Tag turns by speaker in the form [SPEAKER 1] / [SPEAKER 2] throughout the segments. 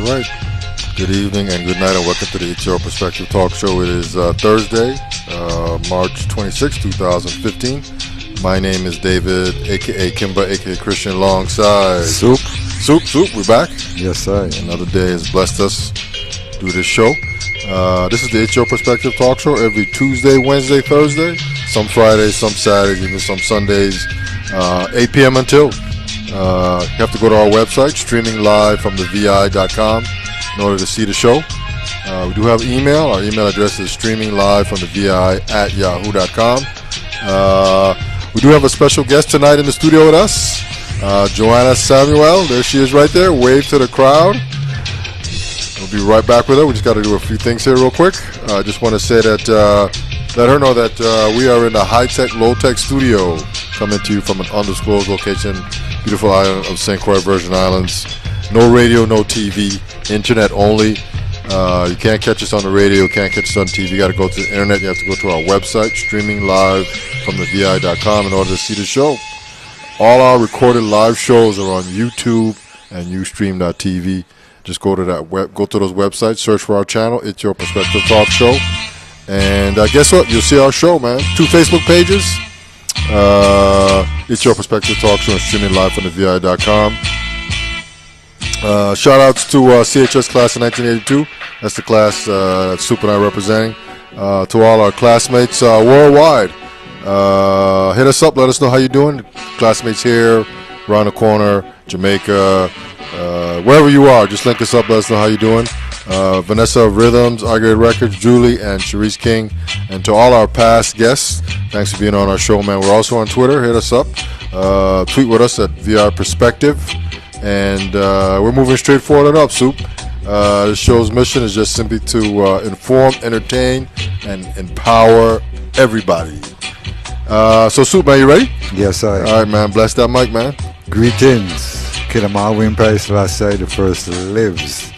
[SPEAKER 1] right. Good evening and good night and welcome to the It's Your Perspective Talk Show. It is Thursday, March 26, 2015. My name is David, a.k.a. Kimba, a.k.a. Christian, alongside
[SPEAKER 2] Soup,
[SPEAKER 1] we're back.
[SPEAKER 2] yes sir.
[SPEAKER 1] Another day has blessed us to do this show. This is the It's Your Perspective Talk Show every Tuesday, Wednesday, Thursday, some Fridays, some Saturdays, even some Sundays, 8 p.m. until. You have to go to our website, streaming live from the vi.com, in order to see the show. We do have email. Our email address is streaminglivefromthevi@yahoo.com. We do have a special guest tonight in the studio with us, Joanna Samuel. There she is right there. Wave to the crowd. We'll be right back with her. We just got to do a few things here real quick. I just want to say that, let her know that we are in the high-tech, low-tech studio, coming to you from an undisclosed location, beautiful island of St. Croix, Virgin Islands. No radio, no TV, internet only. You can't catch us on the radio, can't catch us on TV. You got to go to the internet. You have to go to our website, streaming live from the vi.com, in order to see the show. All our recorded live shows are on YouTube and Ustream.tv. Just go to those websites, search for our channel. It's Your Perspective Talk Show. And guess what? You'll see our show, man. 2 Facebook pages. It's Your Perspective Talk Show and streaming live from the vi.com. Shout outs to CHS class of 1982. That's the class that Soup and I are representing. To all our classmates worldwide. Hit us up. Let us know how you're doing. Classmates here, around the corner, Jamaica, wherever you are. Just link us up. Let us know how you're doing. Vanessa of Rhythms, Argate Records, Julie, and Sharice King. And to all our past guests, thanks for being on our show, man. We're also on Twitter. Hit us up. Tweet with us at VR Perspective. And we're moving straight forward and up, Soup. The show's mission is just simply to inform, entertain, and empower everybody. So, Soup, man, you ready?
[SPEAKER 2] Yes sir.
[SPEAKER 1] All right, man. Bless that mic, man.
[SPEAKER 2] Greetings. Kidamawin Price Lasai, the first lives.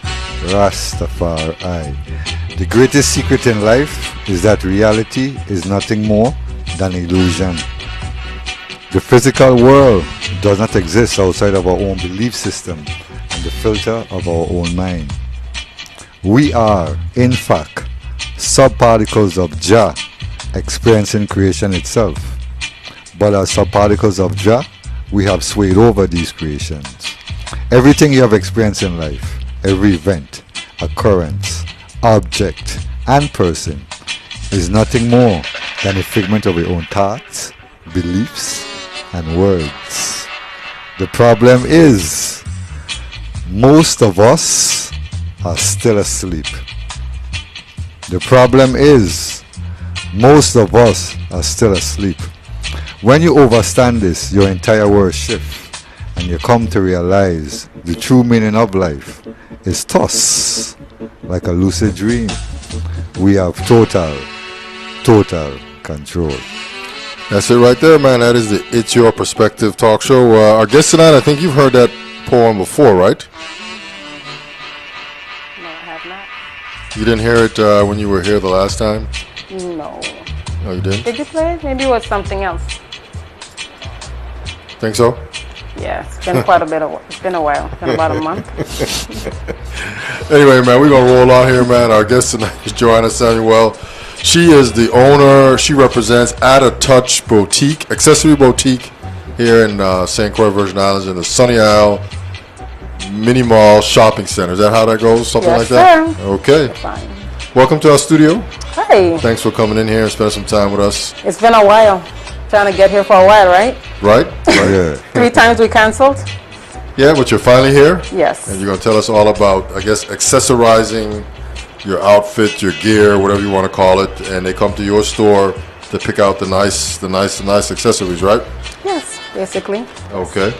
[SPEAKER 2] Rastafari. The greatest secret in life is that reality is nothing more than illusion. The physical world does not exist outside of our own belief system and the filter of our own mind. We are, in fact, subparticles of Jah experiencing creation itself. But as subparticles of Jah, we have swayed over these creations. Everything you have experienced in life, every event, occurrence, object, and person is nothing more than a figment of your own thoughts, beliefs, and words. The problem is, most of us are still asleep. The problem is, most of us are still asleep. When you understand this, your entire world shifts, and you come to realize the true meaning of life is thus, like a lucid dream. We have total control.
[SPEAKER 1] That's it right there, man. That is the It's Your Perspective Talk Show. Our guest tonight, I think you've heard that poem before, right?
[SPEAKER 3] No, I have not.
[SPEAKER 1] You didn't hear it when you were here the last time?
[SPEAKER 3] No.
[SPEAKER 1] No, you didn't?
[SPEAKER 3] Did you play it? Maybe it was something else.
[SPEAKER 1] Think so?
[SPEAKER 3] Yeah, it's been quite a bit of. It's been a while. It's been about a month.
[SPEAKER 1] Anyway, man, we're going to roll on here, man. Our guest tonight is Joanna Samuel. She is the owner. She represents At a Touch Boutique, Accessory Boutique, here in St. Croix, Virgin Islands, in the Sunny Isle Mini Mall Shopping Center. Is that how that goes? Something
[SPEAKER 3] Yes,
[SPEAKER 1] like that?
[SPEAKER 3] sir.
[SPEAKER 1] Okay.
[SPEAKER 3] Fine.
[SPEAKER 1] Welcome to our studio.
[SPEAKER 3] Hey,
[SPEAKER 1] Thanks for coming in here and spending some time with us.
[SPEAKER 3] it's been a while. Trying to get here for a while, right?
[SPEAKER 1] Right?
[SPEAKER 2] Yeah.
[SPEAKER 3] 3 times we canceled.
[SPEAKER 1] Yeah, but you're finally here.
[SPEAKER 3] Yes.
[SPEAKER 1] And you're going to tell us all about, I guess, accessorizing your outfit, your gear, whatever you want to call it. And they come to your store to pick out the nice accessories, right?
[SPEAKER 3] Yes, basically.
[SPEAKER 1] Okay.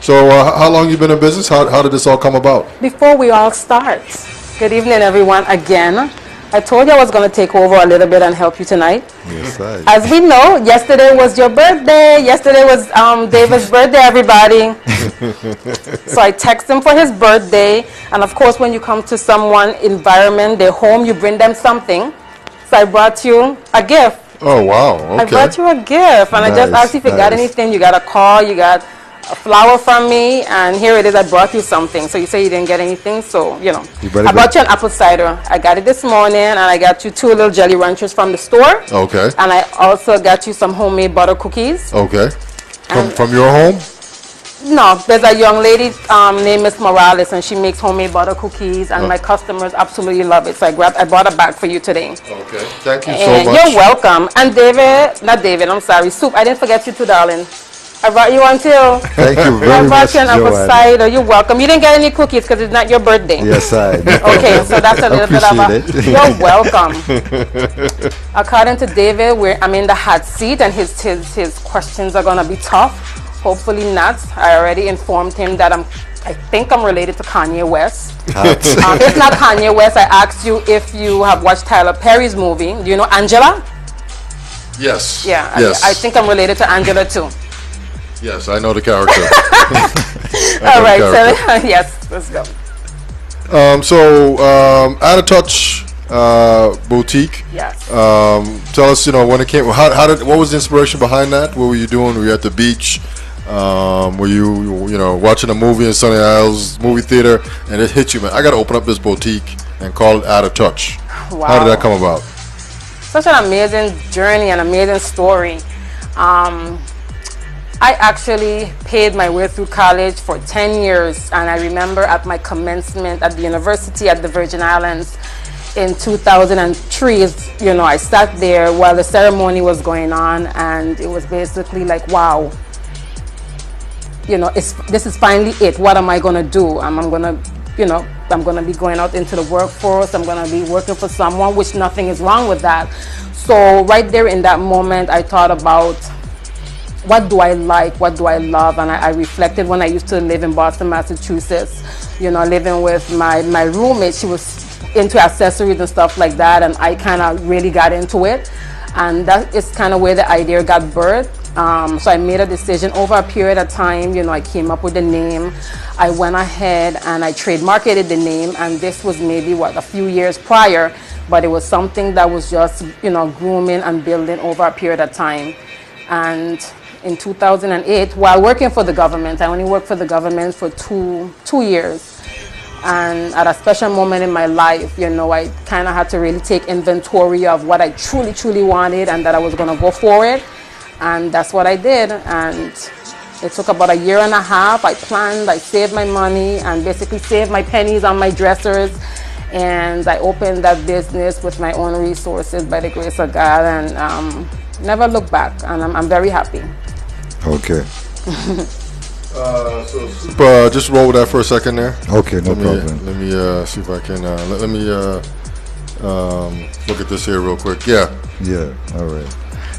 [SPEAKER 1] So how long you been in business? How did this all come about?
[SPEAKER 3] Before we all start, good evening, everyone. Again, I told you I was going to take over a little bit and help you tonight.
[SPEAKER 2] Yes sir.
[SPEAKER 3] As we know, yesterday was your birthday. Yesterday was David's birthday, everybody. So I text him for his birthday. And of course, when you come to someone's environment, their home, you bring them something. So I brought you a gift.
[SPEAKER 1] Oh, wow. Okay.
[SPEAKER 3] I brought you a gift. And I just
[SPEAKER 2] Nice,
[SPEAKER 3] asked if you got
[SPEAKER 2] nice.
[SPEAKER 3] anything. You got a car, you got a flower from me, and here it is, I brought you something. So you say you didn't get anything, so, you know. I brought you an apple cider. I got it this morning, and I got you 2 little Jelly Ranchers from the store.
[SPEAKER 1] Okay.
[SPEAKER 3] And I also got you some homemade butter cookies.
[SPEAKER 1] Okay. From your home?
[SPEAKER 3] No, there's a young lady named Miss Morales, and she makes homemade butter cookies, and my customers absolutely love it. So I bought a bag for you today.
[SPEAKER 1] Okay. Thank you
[SPEAKER 3] And
[SPEAKER 1] so much.
[SPEAKER 3] you're welcome. And I'm sorry, Soup, I didn't forget you too, darling. I brought you one too.
[SPEAKER 2] Thank you very
[SPEAKER 3] I
[SPEAKER 2] much,
[SPEAKER 3] brought you an apple
[SPEAKER 2] Joanna.
[SPEAKER 3] cider. You're welcome. You didn't get any cookies because it's not your birthday.
[SPEAKER 2] Yes, I do.
[SPEAKER 3] Okay, so that's a little bit of a.
[SPEAKER 2] Appreciate it.
[SPEAKER 3] You're welcome. According to David, I'm in the hot seat, and his questions are gonna be tough. Hopefully not. I already informed him that I think I'm related to Kanye West. If not Kanye West, I asked you if you have watched Tyler Perry's movie. Do you know Angela?
[SPEAKER 1] Yes.
[SPEAKER 3] Yeah.
[SPEAKER 1] Yes.
[SPEAKER 3] I think I'm related to Angela too.
[SPEAKER 1] Yes, I know the character.
[SPEAKER 3] All right. So yes, let's go.
[SPEAKER 1] Out of Touch Boutique.
[SPEAKER 3] Yes.
[SPEAKER 1] Tell us, when it came. What was the inspiration behind that? What were you doing? Were you at the beach? Were you watching a movie in Sunny Isles movie theater, and it hit you, man? I got to open up this boutique and call it Out of Touch.
[SPEAKER 3] Wow.
[SPEAKER 1] How did that come about?
[SPEAKER 3] Such an amazing journey, an amazing story. I actually paid my way through college for 10 years, and I remember at my commencement at the university at the Virgin Islands in 2003, I sat there while the ceremony was going on, and it was basically like, wow, this is finally it. What am I gonna do? I'm gonna be going out into the workforce. I'm gonna be working for someone, which nothing is wrong with that. So right there in that moment, I thought about, what do I like? What do I love? And I reflected when I used to live in Boston, Massachusetts, living with my roommate. She was into accessories and stuff like that, and I kind of really got into it. And that is kind of where the idea got birthed. So I made a decision over a period of time. I came up with the name. I went ahead and I trademarked the name, and this was maybe a few years prior, but it was something that was just grooming and building over a period of time. And in 2008, while working for the government, I only worked for the government for two years. And at a special moment in my life, I kind of had to really take inventory of what I truly, truly wanted, and that I was going to go for it. And that's what I did. And it took about a year and a half. I planned, I saved my money, and basically saved my pennies on my dressers. And I opened that business with my own resources by the grace of God, and never looked back. And I'm very happy.
[SPEAKER 2] Okay.
[SPEAKER 1] Just roll with that for a second there.
[SPEAKER 2] Okay, no problem.
[SPEAKER 1] Let me see if I can. Let me look at this here real quick. Yeah.
[SPEAKER 2] Yeah. All right.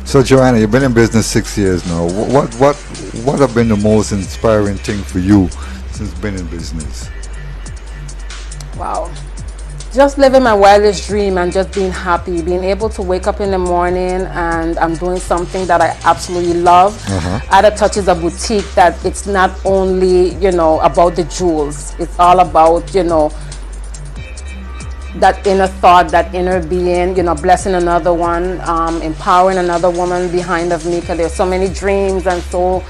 [SPEAKER 2] So Joanna, you've been in business 6 years now. What have been the most inspiring thing for you since being in business?
[SPEAKER 3] Wow. Just living my wildest dream and just being happy, being able to wake up in the morning and I'm doing something that I absolutely love. Out of Touch is a boutique that it's not only, about the jewels. It's all about, that inner thought, that inner being, blessing another one, empowering another woman behind of me, because there's so many dreams and so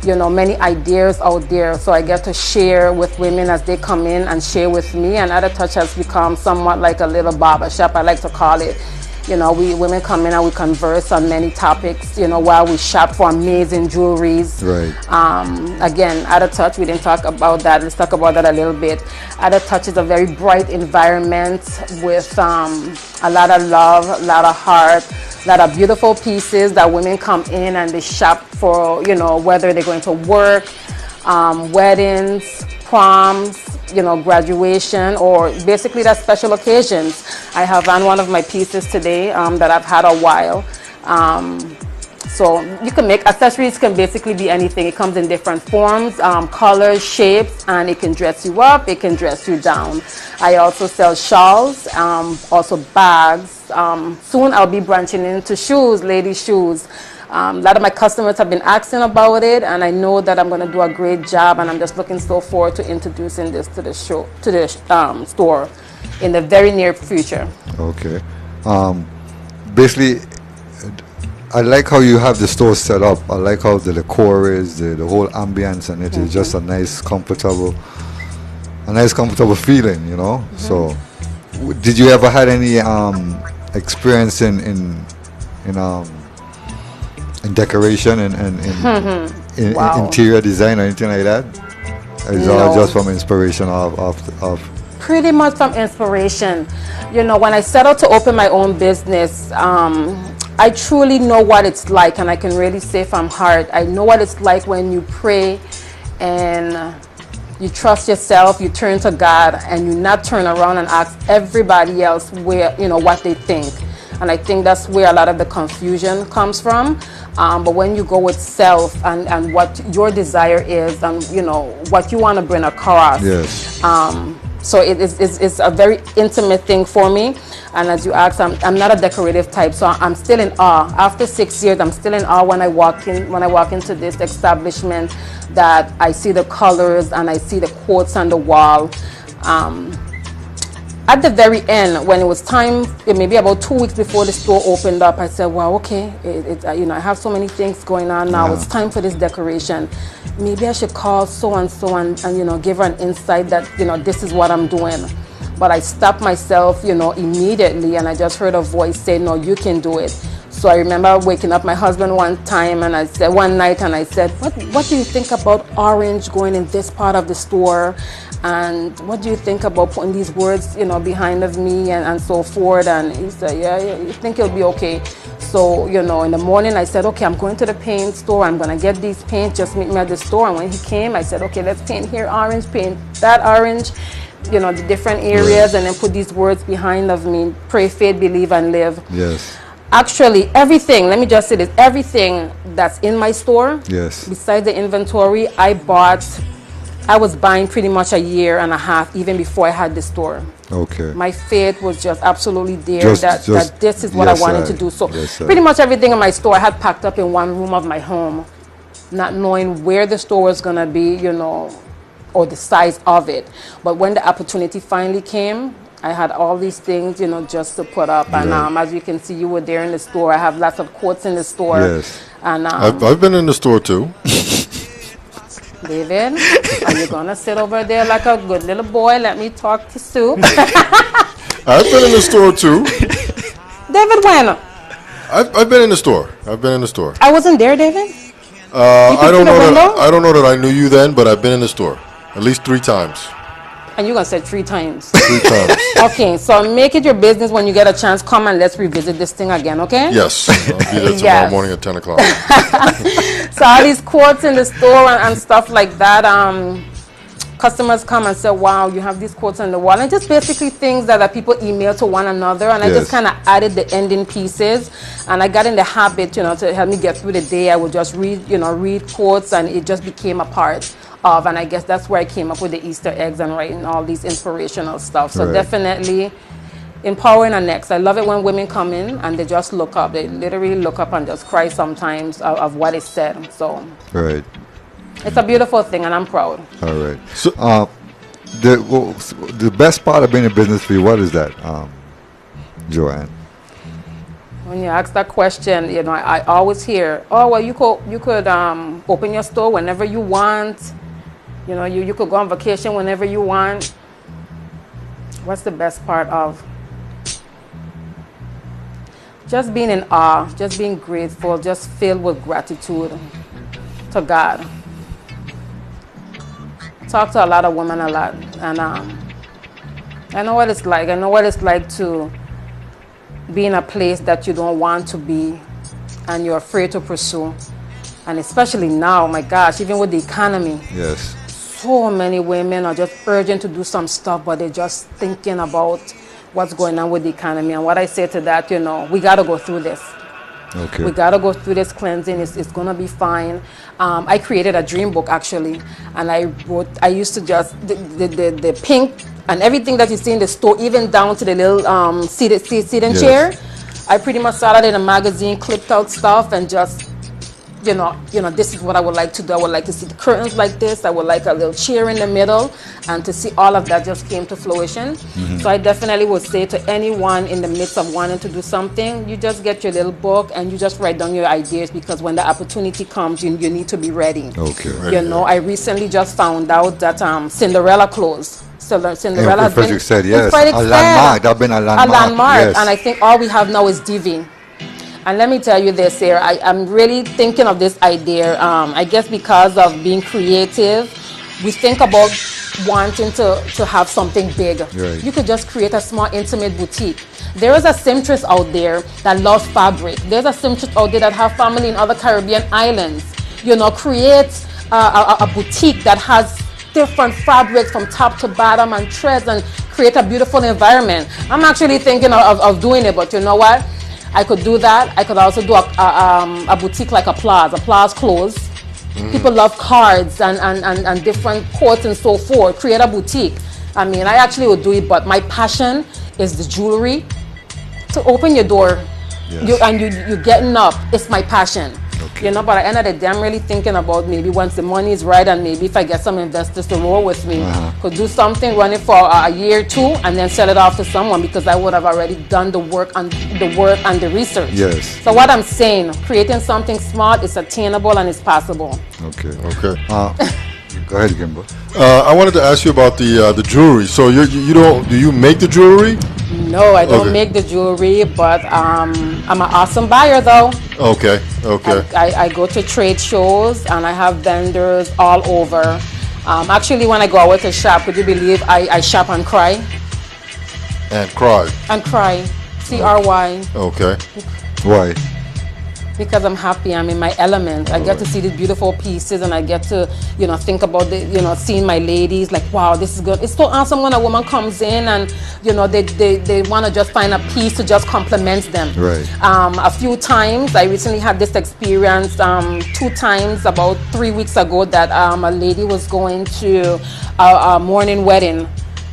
[SPEAKER 3] many ideas out there. So I get to share with women as they come in and share with me. And Out of Touch has become somewhat like a little barber shop, I like to call it. We women come in and we converse on many topics, while we shop for amazing jewelries.
[SPEAKER 2] Right.
[SPEAKER 3] Again, Out of Touch, we didn't talk about that. Let's talk about that a little bit. Out of Touch is a very bright environment with a lot of love, a lot of heart, a lot of beautiful pieces that women come in and they shop for, whether they're going to work, weddings, proms, graduation, or basically that special occasions. I have on one of my pieces today that I've had a while. So you can make accessories, can basically be anything. It comes in different forms, colors, shapes, and it can dress you up, it can dress you down. I also sell shawls, also bags. Soon I'll be branching into shoes, ladies' shoes. A lot of my customers have been asking about it, and I know that I'm going to do a great job, and I'm just looking so forward to introducing this to the store in the very near future.
[SPEAKER 2] Okay. Basically, I like how you have the store set up. I like how the decor is, the whole ambience, and it is just a nice comfortable feeling, you know. So, did you ever had any experience in decoration and in
[SPEAKER 3] Wow.
[SPEAKER 2] interior design or anything like that? Or is it all
[SPEAKER 3] No.
[SPEAKER 2] just from inspiration of
[SPEAKER 3] Pretty much from inspiration. You know, when I set out to open my own business, I truly know what it's like, and I can really say from heart, I know what it's like when you pray and you trust yourself, you turn to God, and you not turn around and ask everybody else where, you know, what they think. And I think that's where a lot of the confusion comes from. But when you go with self and what your desire is, and you know what you want to bring across,
[SPEAKER 2] yes,
[SPEAKER 3] so it's a very intimate thing for me. And as you asked, I'm not a decorative type, so I'm still in awe. After 6 years, I'm still in awe when I walk into this establishment, that I see the colors and I see the quotes on the wall. At the very end, when it was time, maybe about 2 weeks before the store opened up, I said, "Well, okay, you know, I have so many things going on now. It's time for this decoration. Maybe I should call so and so and you know, give her an insight that, you know, this is what I'm doing." But I stopped myself, you know, immediately, and I just heard a voice say, "No, you can do it." So I remember waking up my husband one time, and I said one night, and I said, "What do you think about orange going in this part of the store? And what do you think about putting these words, you know, behind of me and so forth?" And he said, yeah, you think it'll be okay. So, you know, in the morning I said, "Okay, I'm going to the paint store. I'm going to get these paints. Just meet me at the store." And when he came, I said, "Okay, let's paint here orange, paint that orange, you know, the different areas, and then put these words behind of me. Pray, faith, believe, and live."
[SPEAKER 2] yes,
[SPEAKER 3] Actually, everything, let me just say this, everything that's in my store,
[SPEAKER 2] yes,
[SPEAKER 3] besides the inventory, I was buying pretty much a year and a half even before I had the store.
[SPEAKER 2] okay,
[SPEAKER 3] My faith was just absolutely there,
[SPEAKER 2] Just-
[SPEAKER 3] that this is what
[SPEAKER 2] yes,
[SPEAKER 3] I wanted
[SPEAKER 2] sir.
[SPEAKER 3] to do. So
[SPEAKER 2] Yes, sir.
[SPEAKER 3] pretty much everything in my store I had packed up in one room of my home, not knowing where the store was going to be, you know, or the size of it. But when the opportunity finally came, I had all these things, you know, just to put up. And
[SPEAKER 2] Right.
[SPEAKER 3] as you can see, you were there in the store. I have lots of quotes in the store.
[SPEAKER 2] Yes.
[SPEAKER 3] And
[SPEAKER 1] I've been in the store too.
[SPEAKER 3] David, are you going to sit over there like a good little boy? Let me talk to Sue.
[SPEAKER 1] I've been in the store too.
[SPEAKER 3] David, when?
[SPEAKER 1] I've been in the store. I've been in the store.
[SPEAKER 3] I wasn't there, David.
[SPEAKER 1] I don't
[SPEAKER 3] through the
[SPEAKER 1] know that
[SPEAKER 3] window?
[SPEAKER 1] I don't know that I knew you then, but I've been in the store at least 3 times.
[SPEAKER 3] And you're going to say 3 times.
[SPEAKER 1] 3 times.
[SPEAKER 3] Okay, so make it your business when you get a chance. Come and let's revisit this thing again, okay?
[SPEAKER 1] Yes, I'll be there tomorrow
[SPEAKER 3] Yes.
[SPEAKER 1] morning at 10 o'clock.
[SPEAKER 3] So all these quotes in the store and stuff like that, customers come and say, "Wow, you have these quotes on the wall." And just basically things that people email to one another. And I
[SPEAKER 2] Yes.
[SPEAKER 3] just kind of added the ending pieces. And I got in the habit, you know, to help me get through the day. I would just read quotes, and it just became a part of. And I guess that's where I came up with the Easter eggs and writing all these inspirational stuff. So
[SPEAKER 2] Right.
[SPEAKER 3] definitely empowering and next. I love it when women come in and they just look up. They literally look up and just cry sometimes of what is said. So
[SPEAKER 2] right,
[SPEAKER 3] it's a beautiful thing, and I'm proud.
[SPEAKER 2] all right. So, the best part of being in business for you, what is that, Joanne?
[SPEAKER 3] When you ask that question, you know, I always hear, "Oh, well, you could open your store whenever you want. You know, you could go on vacation whenever you want." What's the best part of? Just being in awe, just being grateful, just filled with gratitude to God. Talk to a lot of women a lot, and I know what it's like. I know what it's like to be in a place that you don't want to be and you're afraid to pursue. And especially now, my gosh, even with the economy,
[SPEAKER 2] Yes,
[SPEAKER 3] so many women are just urgent to do some stuff, but they're just thinking about what's going on with the economy. And what I say to that, you know, we got to go through this.
[SPEAKER 2] okay,
[SPEAKER 3] We got to go through this cleansing. It's going to be fine. I created a dream book, actually. And I used to just, the pink and everything that you see in the store, even down to the little seating
[SPEAKER 2] Yes.
[SPEAKER 3] chair, I pretty much started in a magazine, clipped out stuff, and just this is what I would like to do. I would like to see the curtains like this. I would like a little chair in the middle, and to see all of that just came to fruition. So I definitely would say to anyone in the midst of wanting to do something, you just get your little book and you just write down your ideas, because when the opportunity comes, you need to be ready.
[SPEAKER 2] Okay.
[SPEAKER 3] I recently just found out that Cinderella closed. Cinderella has been,
[SPEAKER 2] said, yes,
[SPEAKER 3] quite
[SPEAKER 2] a landmark. That's been a landmark. Yes.
[SPEAKER 3] And I think all we have now is DV. And let me tell you this, Sarah, I'm really thinking of this idea. I guess because of being creative, we think about wanting to have something big.
[SPEAKER 2] Right.
[SPEAKER 3] You could just create a small intimate boutique. There is a seamstress out there that loves fabric. There's a seamstress out there that have family in other Caribbean islands. Create a boutique that has different fabrics from top to bottom and threads, and create a beautiful environment. I'm actually thinking of doing it, but you know what? I could do that. I could also do a boutique like Applause clothes. People love cards and different quotes and so forth. Create a boutique. I mean, I actually would do it, but my passion is the jewelry. To open your door,
[SPEAKER 2] yes.
[SPEAKER 3] you're getting up. It's my passion.
[SPEAKER 2] Okay.
[SPEAKER 3] But at the end of the day, I'm really thinking about maybe once the money is right, and maybe if I get some investors to roll with me, could do something, run it for a year or two, and then sell it off to someone, because I would have already done the work and the research.
[SPEAKER 2] Yes.
[SPEAKER 3] So what I'm saying, creating something smart is attainable and it's possible.
[SPEAKER 2] Okay.
[SPEAKER 1] Okay.
[SPEAKER 2] Go ahead, Gimbo.
[SPEAKER 1] I wanted to ask you about the jewelry. So do you make the jewelry?
[SPEAKER 3] No, I don't
[SPEAKER 1] Okay.
[SPEAKER 3] make the jewelry, but I'm an awesome buyer though.
[SPEAKER 1] Okay.
[SPEAKER 3] I go to trade shows and I have vendors all over. Actually, when I go out to shop, would you believe I shop and cry?
[SPEAKER 1] And cry.
[SPEAKER 3] And cry. CRY.
[SPEAKER 1] Okay.
[SPEAKER 2] Why?
[SPEAKER 3] Because I'm happy, I'm in my element. I get to see these beautiful pieces, and I get to, think about seeing my ladies, like, wow, this is good. It's so awesome when a woman comes in and, they want to just find a piece to just complement them.
[SPEAKER 2] Right.
[SPEAKER 3] A few times, I recently had this experience, 2 times, about 3 weeks ago, that a lady was going to a morning wedding,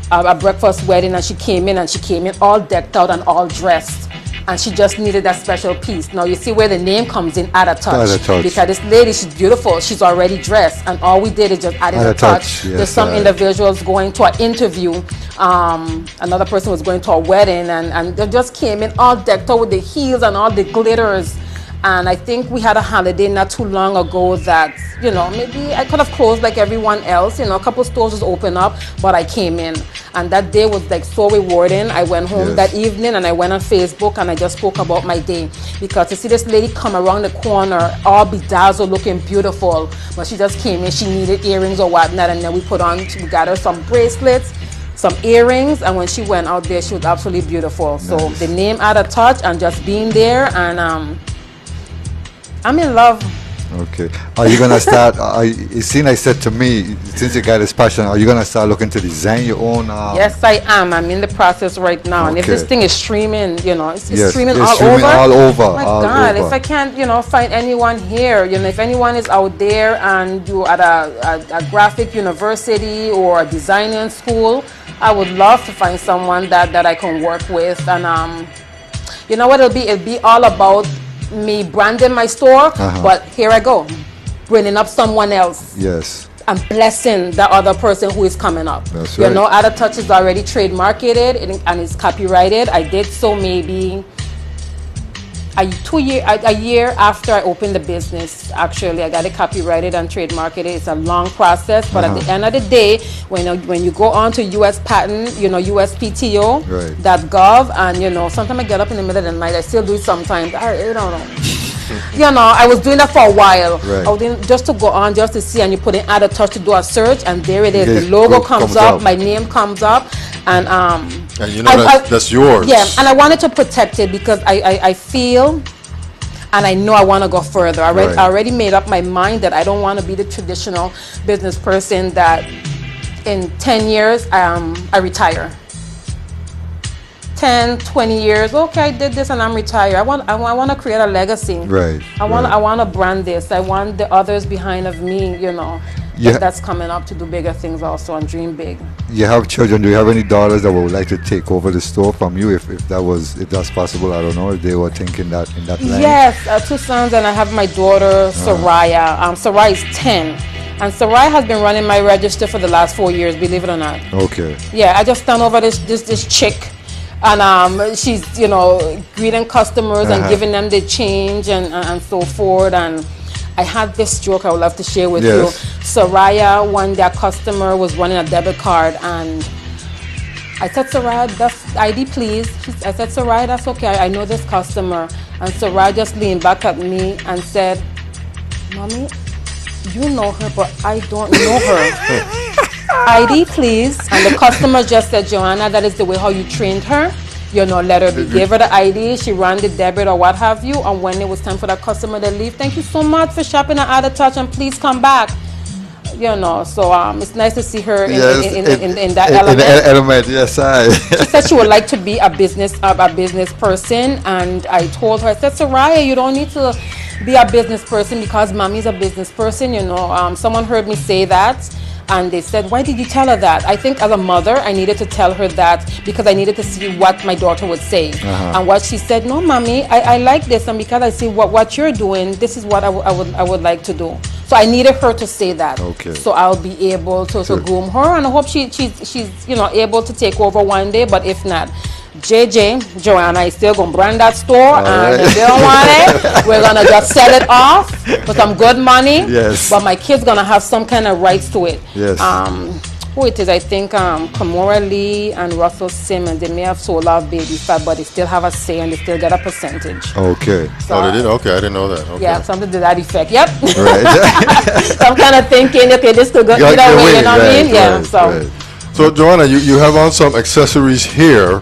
[SPEAKER 3] a breakfast wedding, and she came in all decked out and all dressed. And she just needed that special piece. Now you see where the name comes in, add a touch. Because this lady, she's beautiful, she's already dressed, and all we did is just add a touch.
[SPEAKER 2] Yes,
[SPEAKER 3] there's some individuals going to an interview, another person was going to a wedding, and they just came in all decked out with the heels and all the glitters. And I think we had a holiday not too long ago that, maybe I could have closed like everyone else. A couple stores was open up, but I came in. And that day was like so rewarding. I went home that evening and I went on Facebook and I just spoke about my day. Because to see this lady come around the corner, all bedazzled, looking beautiful. But she just came in, she needed earrings or whatnot. And then we got her some bracelets, some earrings, and when she went out there, she was absolutely beautiful. So the name add a touch, and just being there, and I'm in love.
[SPEAKER 2] Okay. Are you gonna start? It seems like said to me, since you got this passion, are you gonna start looking to design your own?
[SPEAKER 3] Yes, I am. I'm in the process right now, and if this thing is streaming, it's streaming all
[SPEAKER 2] streaming
[SPEAKER 3] over.
[SPEAKER 2] all over.
[SPEAKER 3] Oh my God! If I can't, find anyone here, if anyone is out there and you're at a graphic university or a designing school, I would love to find someone that I can work with, and you know what it'll be? It'll be all about me branding my store, but here I go, bringing up someone else.
[SPEAKER 2] Yes.
[SPEAKER 3] And blessing the other person who is coming up.
[SPEAKER 2] That's right.
[SPEAKER 3] Add a touch is already trademarked and it's copyrighted. I did so maybe a year after I opened the business. Actually, I got it copyrighted and trademarked. It's a long process, but at the end of the day, when you go on to U.S. patent, USPTO, .gov, and sometimes I get up in the middle of the night. I still do it sometimes. I don't know. I was doing that for a while.
[SPEAKER 2] Right.
[SPEAKER 3] I was doing just to go on, just to see, and you put in add a touch to do a search, and there it is. The logo comes up, my name comes up, and
[SPEAKER 1] that's yours.
[SPEAKER 3] Yeah, and I wanted to protect it because I feel, and I know I want to go further. I already made up my mind that I don't want to be the traditional business person that in 10 years I retire. 10, 20 years, okay, I did this and I'm retired. I want to create a legacy.
[SPEAKER 2] Right.
[SPEAKER 3] I want to brand this. I want the others behind of me,
[SPEAKER 2] Yeah.
[SPEAKER 3] That's coming up to do bigger things also and dream big.
[SPEAKER 2] You have children. Do you have any daughters that would like to take over the store from you, if that's possible? I don't know if they were thinking that in that line.
[SPEAKER 3] Yes, 2 sons, and I have my daughter Soraya. Soraya is 10, and Soraya has been running my register for the last 4 years. Believe it or not.
[SPEAKER 2] Okay.
[SPEAKER 3] Yeah, I just stand over this chick, and she's greeting customers and giving them the change and so forth. And I had this joke I would love to share with you. Soraya, one day a customer was running a debit card, and I said, Soraya, that's ID, please. I said, Soraya, that's okay. I know this customer. And Soraya just leaned back at me and said, Mommy, you know her, but I don't know her. ID, please. And the customer just said, Joanna, that is the way how you trained her. Let her be. Gave her the ID. She ran the debit or what have you. And when it was time for that customer to leave, thank you so much for shopping at Out of Touch, and please come back. So it's nice to see her in that
[SPEAKER 2] element. Yes,
[SPEAKER 3] she said she would like to be a business person, and I told her, I said, Soraya, you don't need to be a business person because Mommy's a business person. Someone heard me say that, and they said, why did you tell her that? I think as a mother, I needed to tell her that because I needed to see what my daughter would say. And what she said, no, Mommy, I like this, and because I see what you're doing, this is what I would like to do. So I needed her to say that.
[SPEAKER 2] Okay.
[SPEAKER 3] So I'll be able to groom her, and I hope she's able to take over one day. But if not, JJ, Joanna is still going to brand that store, and if they don't want it, we're going to just sell it off for some good money.
[SPEAKER 2] Yes.
[SPEAKER 3] But my kid's going to have some kind of rights to it.
[SPEAKER 2] Yes.
[SPEAKER 3] Who it is, I think Kamora Lee and Russell Simmons, they may have sold off baby fat, but they still have a say and they still get a percentage.
[SPEAKER 2] Okay.
[SPEAKER 3] So,
[SPEAKER 1] they did? Okay, I didn't know that. Okay.
[SPEAKER 3] Yeah, something to that effect. Yep.
[SPEAKER 2] Right.
[SPEAKER 3] So I'm kind of thinking, okay, this could go either way, you know what I mean? Yeah.
[SPEAKER 1] So Joanna, you have on some accessories here.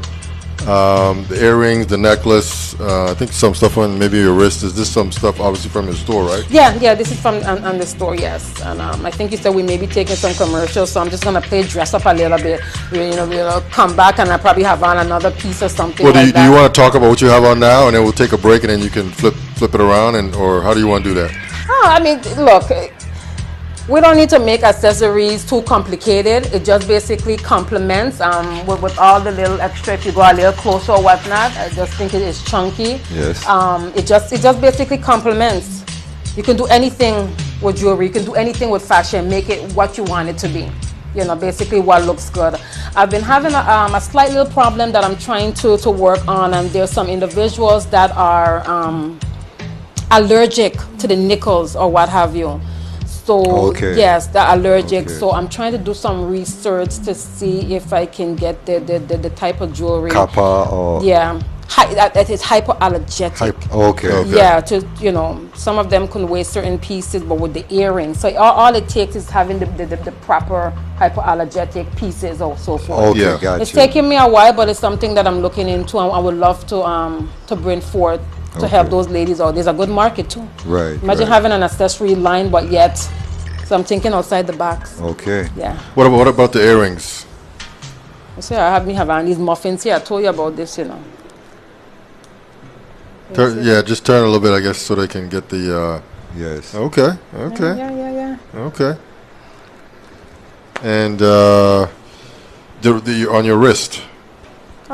[SPEAKER 1] The earrings, the necklace, I think some stuff on maybe your wrist. Is this some stuff obviously from your store, right?
[SPEAKER 3] Yeah, this is from on the store, yes. And I think you said we may be taking some commercials, so I'm just going to play dress up a little bit. We'll come back and I probably have on another piece or something
[SPEAKER 1] Well,
[SPEAKER 3] like
[SPEAKER 1] do
[SPEAKER 3] that.
[SPEAKER 1] you want to talk about what you have on now, and then we'll take a break, and then you can flip it around, or how do you want to do that?
[SPEAKER 3] I mean, look, we don't need to make accessories too complicated. It just basically complements with all the little extra. If you go a little closer or whatnot, I just think it is chunky.
[SPEAKER 2] Yes.
[SPEAKER 3] It just basically complements. You can do anything with jewelry. You can do anything with fashion. Make it what you want it to be. Basically what looks good. I've been having a slight little problem that I'm trying to work on, and there's some individuals that are allergic to the nickels or what have you. So yes, they're allergic. So I'm trying to do some research to see if I can get the type of jewelry.
[SPEAKER 2] Kappa or
[SPEAKER 3] that is hypoallergenic.
[SPEAKER 2] Okay.
[SPEAKER 3] Yeah, some of them can wear certain pieces, but with the earrings. So all it takes is having the proper hypoallergenic pieces or so forth.
[SPEAKER 2] Okay, gotcha.
[SPEAKER 3] It's taking me a while, but it's something that I'm looking into, and I would love to bring forth to help those ladies out. There's a good market too.
[SPEAKER 2] Right.
[SPEAKER 3] Imagine having an accessory line, but yet, so I'm thinking outside the box.
[SPEAKER 2] Okay.
[SPEAKER 3] Yeah.
[SPEAKER 1] What about the earrings?
[SPEAKER 3] So I have on these muffins here. I told you about this,
[SPEAKER 1] Just turn a little bit, I guess, so they can get the.
[SPEAKER 2] Yes.
[SPEAKER 1] Okay.
[SPEAKER 3] Yeah.
[SPEAKER 1] Okay. And on your wrist.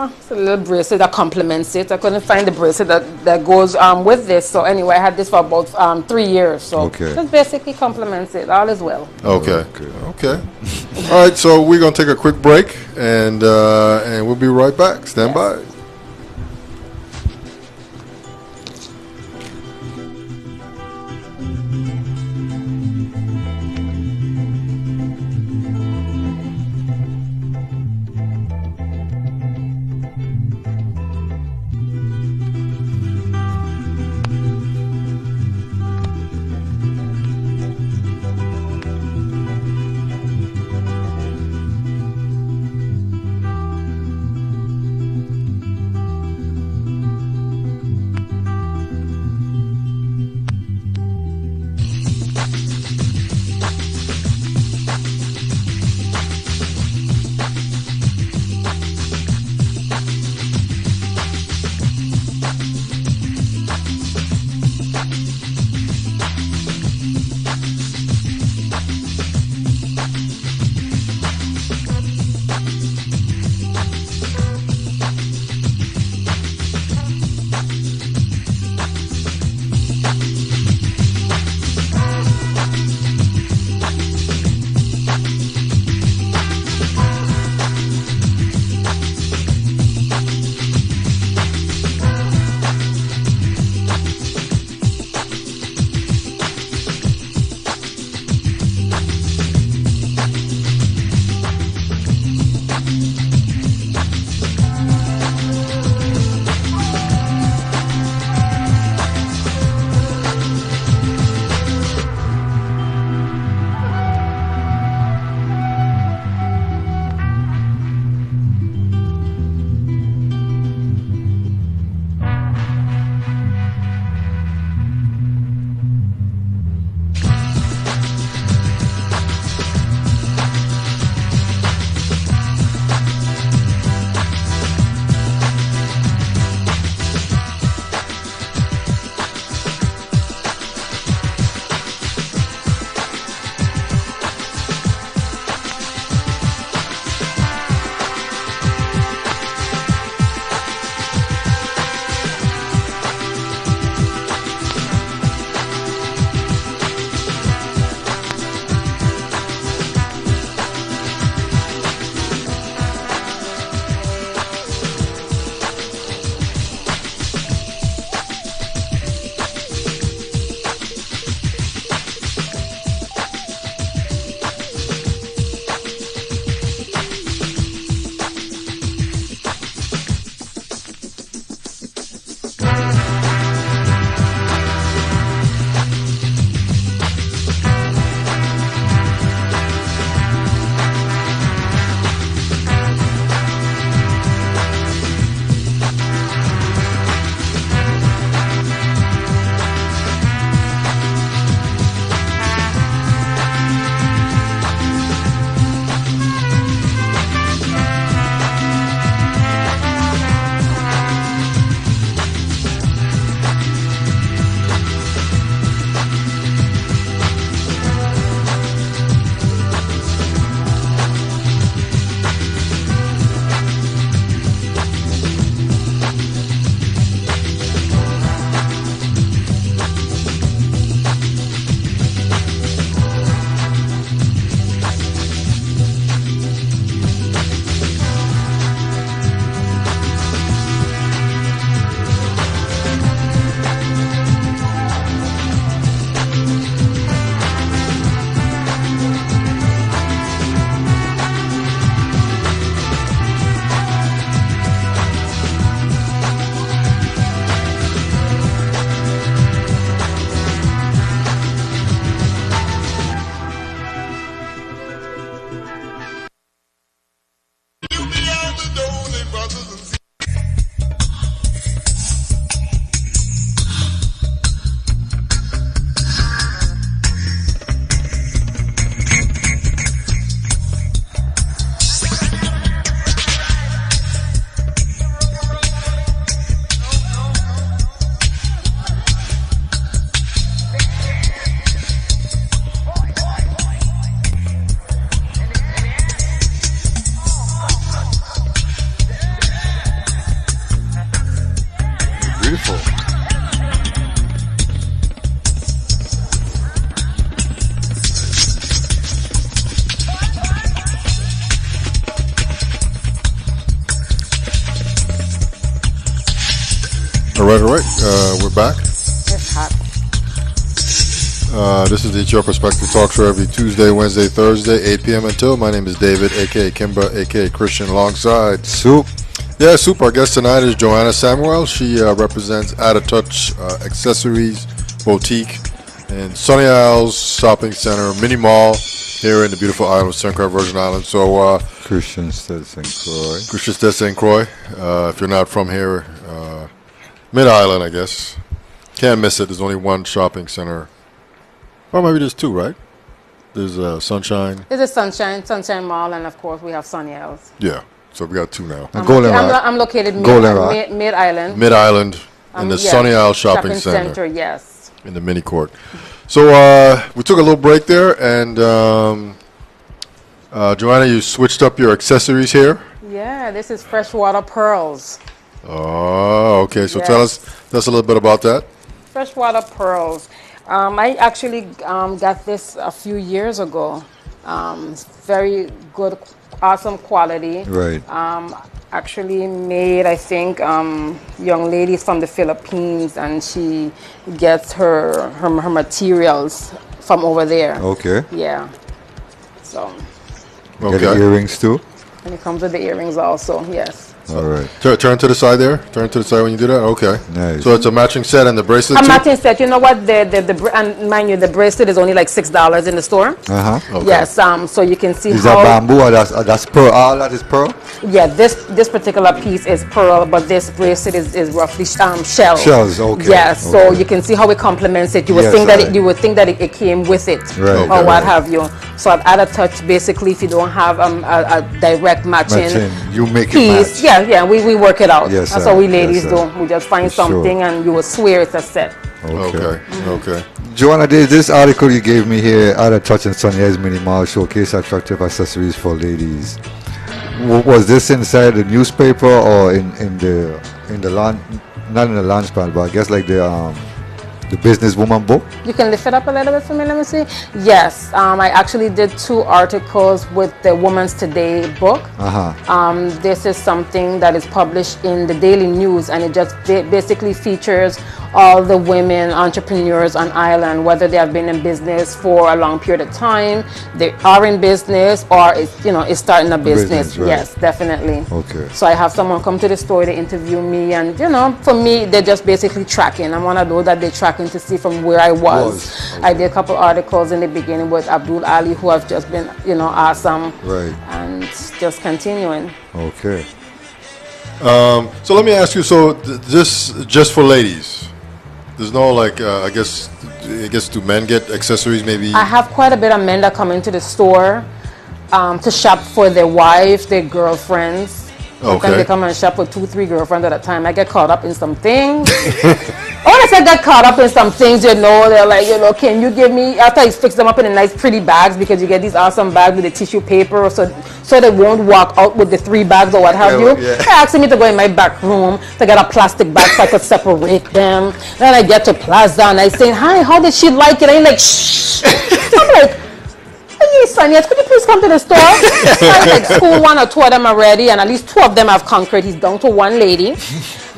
[SPEAKER 3] It's a little bracelet that complements it. I couldn't find the bracelet that goes with this. So anyway, I had this for about 3 years. So it basically complements it. All is well.
[SPEAKER 1] Okay. All right, so we're going to take a quick break, and we'll be right back. Stand by. right. We're back.
[SPEAKER 3] It's hot.
[SPEAKER 1] This is the It's Your Perspective Talk Show every Tuesday, Wednesday, Thursday, 8 p.m. until. My name is David, a.k.a. Kimba, a.k.a. Christian, alongside
[SPEAKER 2] Soup.
[SPEAKER 1] Yeah, Soup. Our guest tonight is Joanna Samuel. She represents Out of Touch Accessories Boutique in Sunny Isles Shopping Center, Mini Mall, here in the beautiful island of St. Croix, Virgin Islands. So,
[SPEAKER 2] Christian said St. Croix.
[SPEAKER 1] Christian said St. Croix. If you're not from here, Mid-Island, I guess. Can't miss it. There's only one shopping center. Or maybe there's two, right? There's Sunshine.
[SPEAKER 3] This is Sunshine Mall, and of course we have Sunny Isles.
[SPEAKER 1] Yeah, so we got two now.
[SPEAKER 2] Golden Rock.
[SPEAKER 3] I'm located mid-island.
[SPEAKER 1] Mid-Island in the Sunny Isles Shopping Center.
[SPEAKER 3] Yes.
[SPEAKER 1] In the mini court. So we took a little break there, and Joanna, you switched up your accessories here.
[SPEAKER 3] Yeah, this is freshwater pearls.
[SPEAKER 1] Oh, okay. So
[SPEAKER 3] Yes.
[SPEAKER 1] tell us a little bit about that.
[SPEAKER 3] Freshwater pearls. I actually got this a few years ago. Very good, awesome quality.
[SPEAKER 2] Right.
[SPEAKER 3] Actually made, I think, young ladies from the Philippines, and she gets her materials from over there.
[SPEAKER 2] Okay.
[SPEAKER 3] Yeah. So,
[SPEAKER 2] Get the earrings too?
[SPEAKER 3] and it comes with the earrings also, yes.
[SPEAKER 2] All right.
[SPEAKER 1] Turn to the side there. Turn to the side when you do that. Okay.
[SPEAKER 2] Nice.
[SPEAKER 1] So it's a matching set and the bracelet
[SPEAKER 3] A
[SPEAKER 1] too?
[SPEAKER 3] matching set, you know what, and mind you, the bracelet is only like $6 in the store.
[SPEAKER 2] Uh-huh.
[SPEAKER 1] Okay.
[SPEAKER 3] Yes, so you can see
[SPEAKER 2] Is
[SPEAKER 3] how...
[SPEAKER 2] that bamboo or that's pearl? All that is pearl?
[SPEAKER 3] Yeah, this particular piece is pearl, but this bracelet is roughly shell.
[SPEAKER 2] Shells, okay.
[SPEAKER 3] Yeah, so
[SPEAKER 2] Okay.
[SPEAKER 3] you can see how it complements it. You would
[SPEAKER 2] Yes,
[SPEAKER 3] think that
[SPEAKER 2] right.
[SPEAKER 3] you would think that it came with it,
[SPEAKER 2] Right.
[SPEAKER 3] or
[SPEAKER 1] Okay.
[SPEAKER 3] what have you. So at Out of Touch, basically, if you don't have a direct matching
[SPEAKER 2] You make it
[SPEAKER 3] piece,
[SPEAKER 2] match.
[SPEAKER 3] yeah, we work it out.
[SPEAKER 2] Yes,
[SPEAKER 3] That's
[SPEAKER 2] sir.
[SPEAKER 3] what we
[SPEAKER 2] Yes,
[SPEAKER 3] ladies
[SPEAKER 2] sir.
[SPEAKER 3] do. We just find
[SPEAKER 2] For sure.
[SPEAKER 3] something, and you will swear it's a set.
[SPEAKER 1] Okay. Okay.
[SPEAKER 2] Joanna, this article you gave me here, Out of Touch and Sunny Eyes Mini Mall, showcase attractive accessories for ladies. Was this inside the newspaper or in the launch? Not in the launch pad, but I guess like the businesswoman book.
[SPEAKER 3] You can lift it up a little bit for me, let me see. Yes, I actually did 2 articles with the Women's Today book. This is something that is published in the Daily News, and it just basically features all the women entrepreneurs on island, whether they have been in business for a long period of time, they are in business, or is starting a business.
[SPEAKER 2] Right.
[SPEAKER 3] Yes, definitely.
[SPEAKER 2] Okay.
[SPEAKER 3] So I have someone come to the store to interview me, and for me, they're just basically tracking. I'm one of those that they're tracking to see from where I was.
[SPEAKER 2] Okay.
[SPEAKER 3] I did a couple articles in the beginning with Abdul Ali, who have just been, awesome.
[SPEAKER 2] Right.
[SPEAKER 3] And just continuing.
[SPEAKER 2] Okay.
[SPEAKER 1] So let me ask you. So this just for ladies. There's no I guess do men get accessories maybe?
[SPEAKER 3] I have quite a bit of men that come into the store to shop for their wife, their girlfriends. Sometimes
[SPEAKER 1] Okay.
[SPEAKER 3] they come and shop with 2, 3 girlfriends at a time. I get caught up in some things. When I say get caught up in some things, they're like, can you give me, after I fix them up in a nice pretty bags, because you get these awesome bags with the tissue paper, so they won't walk out with the 3 bags or what have you.
[SPEAKER 2] Yeah.
[SPEAKER 3] They're asking me to go in my back room to get a plastic bag so I could separate them. Then I get to Plaza and I say, hi, how did she like it? And I'm like, shh. I'm like, hey, son, yes, could you please come to the store? I like school 1 or 2 of them already, and at least 2 of them have conquered. He's down to 1 lady.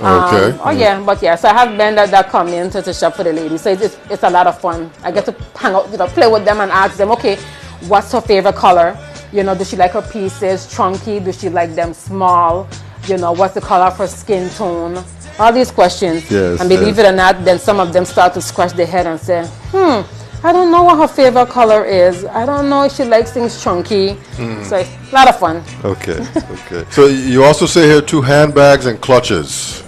[SPEAKER 1] Okay.
[SPEAKER 3] So I have men that come in to shop for the ladies. So it's a lot of fun. I get to hang out, play with them and ask them, okay, what's her favorite color? Does she like her pieces chunky? Does she like them small? What's the color of her skin tone? All these questions.
[SPEAKER 2] Yes,
[SPEAKER 3] and believe it or not, then some of them start to scratch their head and say, I don't know what her favorite color is. I don't know if she likes things chunky. So it's a lot of fun.
[SPEAKER 2] Okay. Okay.
[SPEAKER 1] So you also say here 2 handbags and clutches.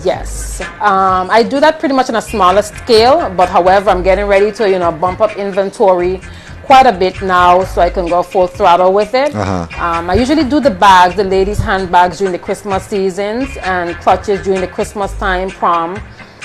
[SPEAKER 3] Yes. I do that pretty much on a smaller scale, but however, I'm getting ready to, bump up inventory quite a bit now, so I can go full throttle with it. I usually do the bags, the ladies' handbags during the Christmas seasons, and clutches during the Christmas time, prom,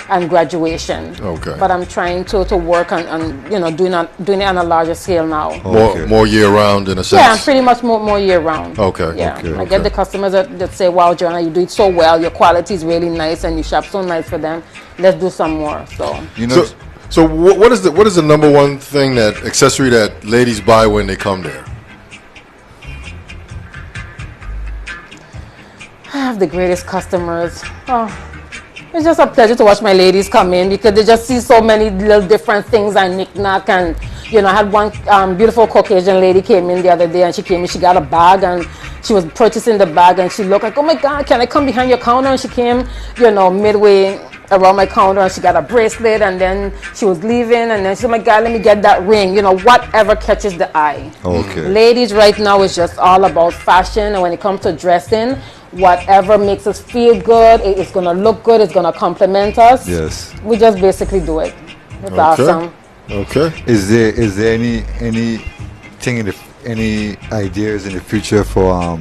[SPEAKER 3] and graduation.
[SPEAKER 1] Okay.
[SPEAKER 3] But I'm trying to work on doing it on a larger scale now.
[SPEAKER 2] Okay.
[SPEAKER 1] More year round in a sense.
[SPEAKER 3] Yeah, pretty much more year round.
[SPEAKER 1] Okay.
[SPEAKER 3] Yeah,
[SPEAKER 2] Okay,
[SPEAKER 3] I get the customers that say, "Wow, Joanna, you do it so well. Your quality is really nice, and you shop so nice for them. Let's do some more." So
[SPEAKER 1] So what is the number one thing accessory that ladies buy when they come there?
[SPEAKER 3] I have the greatest customers. Oh, It's just a pleasure to watch my ladies come in because they just see so many little different things and knick-knack. And you know, I had one beautiful Caucasian lady came in the other day, and she came in, she got a bag, and she was purchasing the bag, and she looked like, oh my God, can I come behind your counter? And she came, you know, midway around my counter, and she got a bracelet, and then she was leaving, and then she said, oh my God, let me get that ring. You know, whatever catches the eye.
[SPEAKER 2] Okay.
[SPEAKER 3] Ladies right now is just all about fashion, and when it comes to dressing, whatever makes us feel good, it's gonna look good, it's gonna compliment us.
[SPEAKER 2] Yes.
[SPEAKER 3] We just basically do it. It's awesome.
[SPEAKER 1] Okay.
[SPEAKER 2] Is there anything in the any ideas in the future for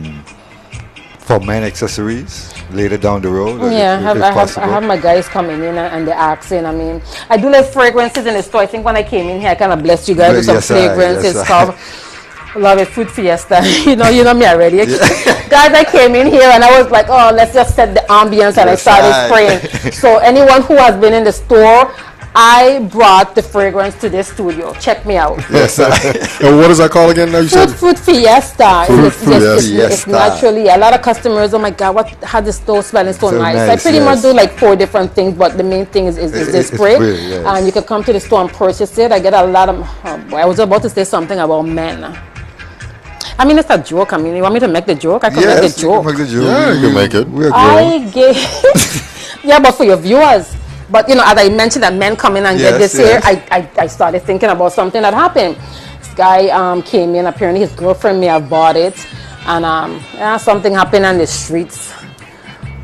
[SPEAKER 2] men accessories later down the road?
[SPEAKER 3] Yeah, I have my guys coming in and they're asking. I mean, I do like fragrances in the store. I think when I came in here, I kind of blessed you guys with some fragrances. Love it, food fiesta. you know me already. Guys, I came in here and I was like, oh, let's just set the ambience, and I started spraying. So anyone who has been in the store, I brought the fragrance to this studio. Check me out.
[SPEAKER 1] Yes. And what is that called again? Now you said
[SPEAKER 3] Food fiesta.
[SPEAKER 1] Fiesta.
[SPEAKER 3] It's naturally a lot of customers. Oh my God, what had this store smelling so nice? I
[SPEAKER 2] nice,
[SPEAKER 3] pretty much do like 4 different things, but the main thing is the spray.
[SPEAKER 2] Yes.
[SPEAKER 3] And you can come to the store and purchase it. I get a lot of. Oh boy, I was about to say something about men. I mean, it's a joke. I mean, you want me to make the joke? I can make the joke.
[SPEAKER 1] Yeah, you can make it.
[SPEAKER 2] We are
[SPEAKER 3] I gave. Yeah, but for your viewers. But you know, as I mentioned that men come in and get this here, I started thinking about something that happened. This guy came in, apparently his girlfriend may have bought it, and something happened on the streets.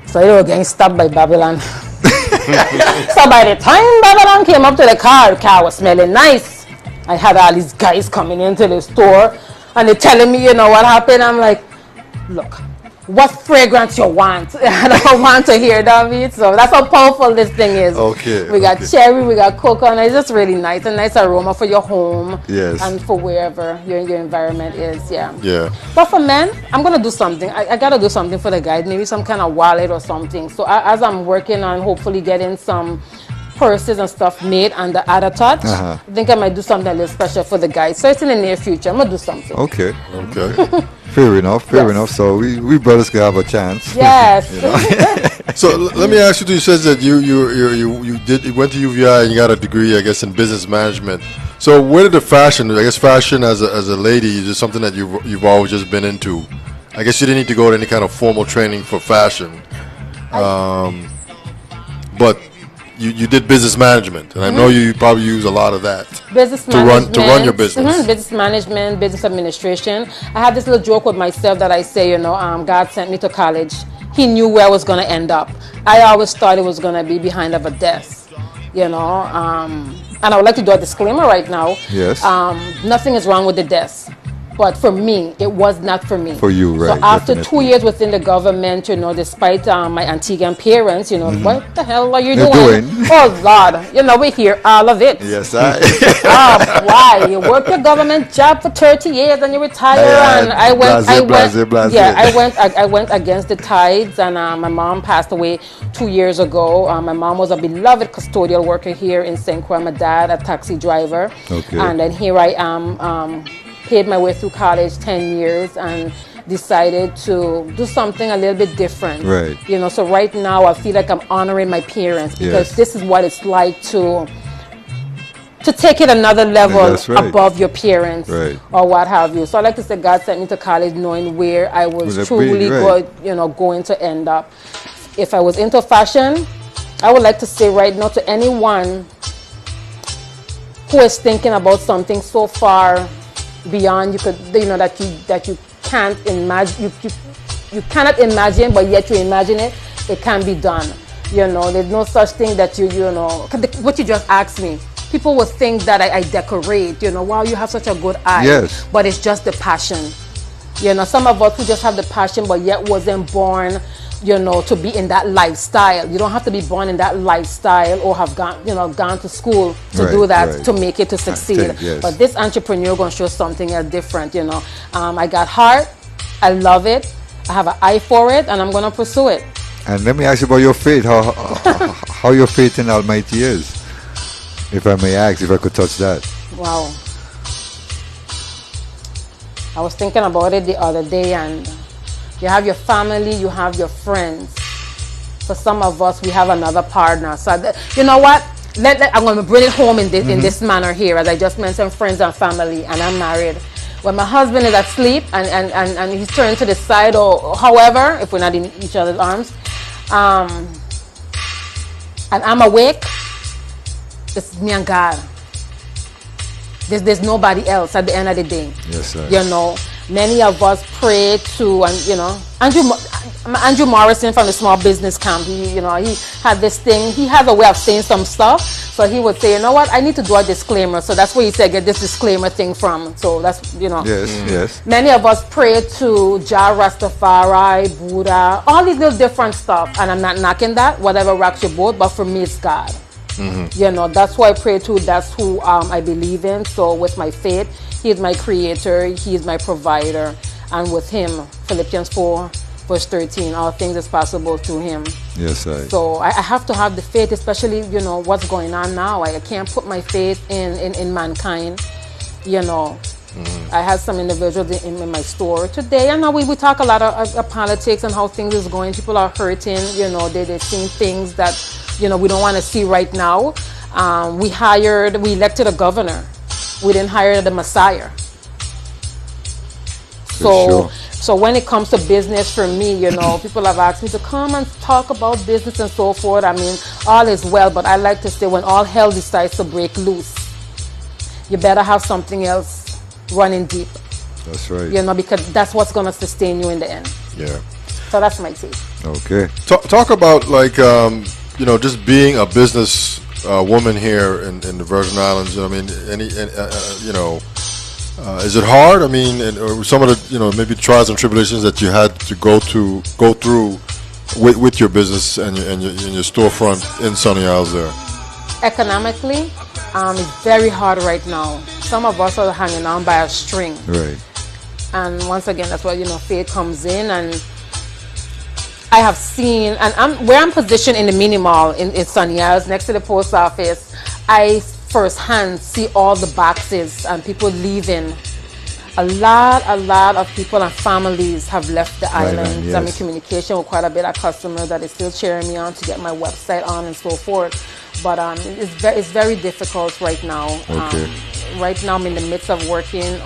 [SPEAKER 3] So they were getting stopped by Babylon. So by the time Babylon came up to the car was smelling nice. I had all these guys coming into the store, and they're telling me, you know what happened? I'm like, look, what fragrance you want? I don't want to hear that. So that's how powerful this thing is.
[SPEAKER 2] Okay.
[SPEAKER 3] We got cherry, we got coconut. It's just really nice. A nice aroma for your home.
[SPEAKER 2] Yes.
[SPEAKER 3] And for wherever your environment is. Yeah.
[SPEAKER 1] Yeah.
[SPEAKER 3] But for men, I'm going to do something. I got to do something for the guys. Maybe some kind of wallet or something. So as I'm working on hopefully getting some purses and stuff made under Ada Touch, I think I might do something a little special for the guys. So it's in the near future. I'm going to do something.
[SPEAKER 2] Okay.
[SPEAKER 1] Okay.
[SPEAKER 2] Fair enough. So we brothers can have a chance.
[SPEAKER 3] Yes.
[SPEAKER 2] You know?
[SPEAKER 1] So let me ask you. You said that you went to UVI and you got a degree, I guess, in business management. So where did the fashion? I guess fashion as a lady is just something that you've always just been into. I guess you didn't need to go to any kind of formal training for fashion, but you did business management, and I know you probably use a lot of that to run your business.
[SPEAKER 3] Business management, business administration. I have this little joke with myself that I say, you know, God sent me to college. He knew where I was going to end up. I always thought it was going to be behind of a desk, you know. And I would like to do a disclaimer right now.
[SPEAKER 2] Yes.
[SPEAKER 3] Nothing is wrong with the desk. But for me, it was not for me.
[SPEAKER 2] For you, right.
[SPEAKER 3] So after 2 years within the government, you know, despite my Antiguan parents, you know, what the hell are you doing? Oh, Lord. You know, we hear all of it.
[SPEAKER 2] Yes,
[SPEAKER 3] why? You work your government job for 30 years and you retire. And I went against the tides, and my mom passed away 2 years ago. My mom was a beloved custodial worker here in St. Croix. My dad, a taxi driver.
[SPEAKER 2] Okay.
[SPEAKER 3] And then here I am, paid my way through college 10 years and decided to do something a little bit different.
[SPEAKER 2] Right.
[SPEAKER 3] You know, so right now I feel like I'm honoring my parents because this is what it's like to take it another level above your parents or what have you. So I like to say God sent me to college knowing where I was truly going to end up. If I was into fashion, I would like to say right now to anyone who is thinking about something so far beyond that you can't imagine, you cannot imagine, but yet you imagine it, it can be done. You know, there's no such thing that you know, what you just asked me. People would think that I decorate, you know, wow, you have such a good eye.
[SPEAKER 2] Yes.
[SPEAKER 3] But it's just the passion. You know, some of us who just have the passion but yet wasn't born, you know, to be in that lifestyle. You don't have to be born in that lifestyle or have gone to school to do that to make it to succeed.
[SPEAKER 2] Yes.
[SPEAKER 3] But this entrepreneur going to show something different, you know. I got heart. I love it. I have an eye for it, and I'm going to pursue it.
[SPEAKER 2] And let me ask you about your faith. How your faith in Almighty is, if I may ask, if I could touch that.
[SPEAKER 3] Wow. I was thinking about it the other day, and you have your family, you have your friends. For some of us, we have another partner. So you know what? I'm going to bring it home in this manner here. As I just mentioned, friends and family, and I'm married. When my husband is asleep and he's turned to the side, or however, if we're not in each other's arms, and I'm awake, it's me and God. There's nobody else at the end of the day.
[SPEAKER 2] Yes, sir.
[SPEAKER 3] You know, many of us pray to, and you know, Andrew Morrison from the Small Business Camp, he had this thing, he has a way of saying some stuff. So he would say, you know what, I need to do a disclaimer. So that's where he said, get this disclaimer thing from. So that's, you know.
[SPEAKER 2] Yes.
[SPEAKER 3] Many of us pray to Jah Rastafari, Buddha, all these little different stuff. And I'm not knocking that, whatever rocks your boat, but for me it's God. You know, that's who I pray to, that's who I believe in. So with my faith, he is my creator, he is my provider. And with him, Philippians 4, verse 13, all things is possible through him.
[SPEAKER 2] Yes, sir.
[SPEAKER 3] So I have to have the faith, especially, you know, what's going on now. I can't put my faith in mankind, you know. I had some individuals in my store today. I know we talk a lot of politics and how things is going. People are hurting, you know, they're seeing things that, you know, we don't want to see right now. We elected a governor. We didn't hire the Messiah. So when it comes to business for me, you know, people have asked me to come and talk about business and so forth. I mean, all is well, but I like to say when all hell decides to break loose, you better have something else running deep.
[SPEAKER 2] That's right.
[SPEAKER 3] You know, because that's what's going to sustain you in the end.
[SPEAKER 1] Yeah.
[SPEAKER 3] So that's my take.
[SPEAKER 2] Okay.
[SPEAKER 1] Talk about, like, you know, just being a business woman here in the Virgin Islands. I mean, you know, is it hard? I mean, or some of the, you know, maybe trials and tribulations that you had to go through with your business and your storefront in Sunny Isles there?
[SPEAKER 3] Economically, it's very hard right now. Some of us are hanging on by a string.
[SPEAKER 2] Right.
[SPEAKER 3] And once again, that's where, you know, faith comes in. And I have seen, and where I'm positioned in the mini mall in Sunny Isles, next to the post office, I firsthand see all the boxes and people leaving. A lot of people and families have left the island.
[SPEAKER 2] Yes.
[SPEAKER 3] I'm in communication with quite a bit of customers that is still cheering me on to get my website on and so forth. But it's very difficult right now.
[SPEAKER 2] Okay.
[SPEAKER 3] Right now I'm in the midst of working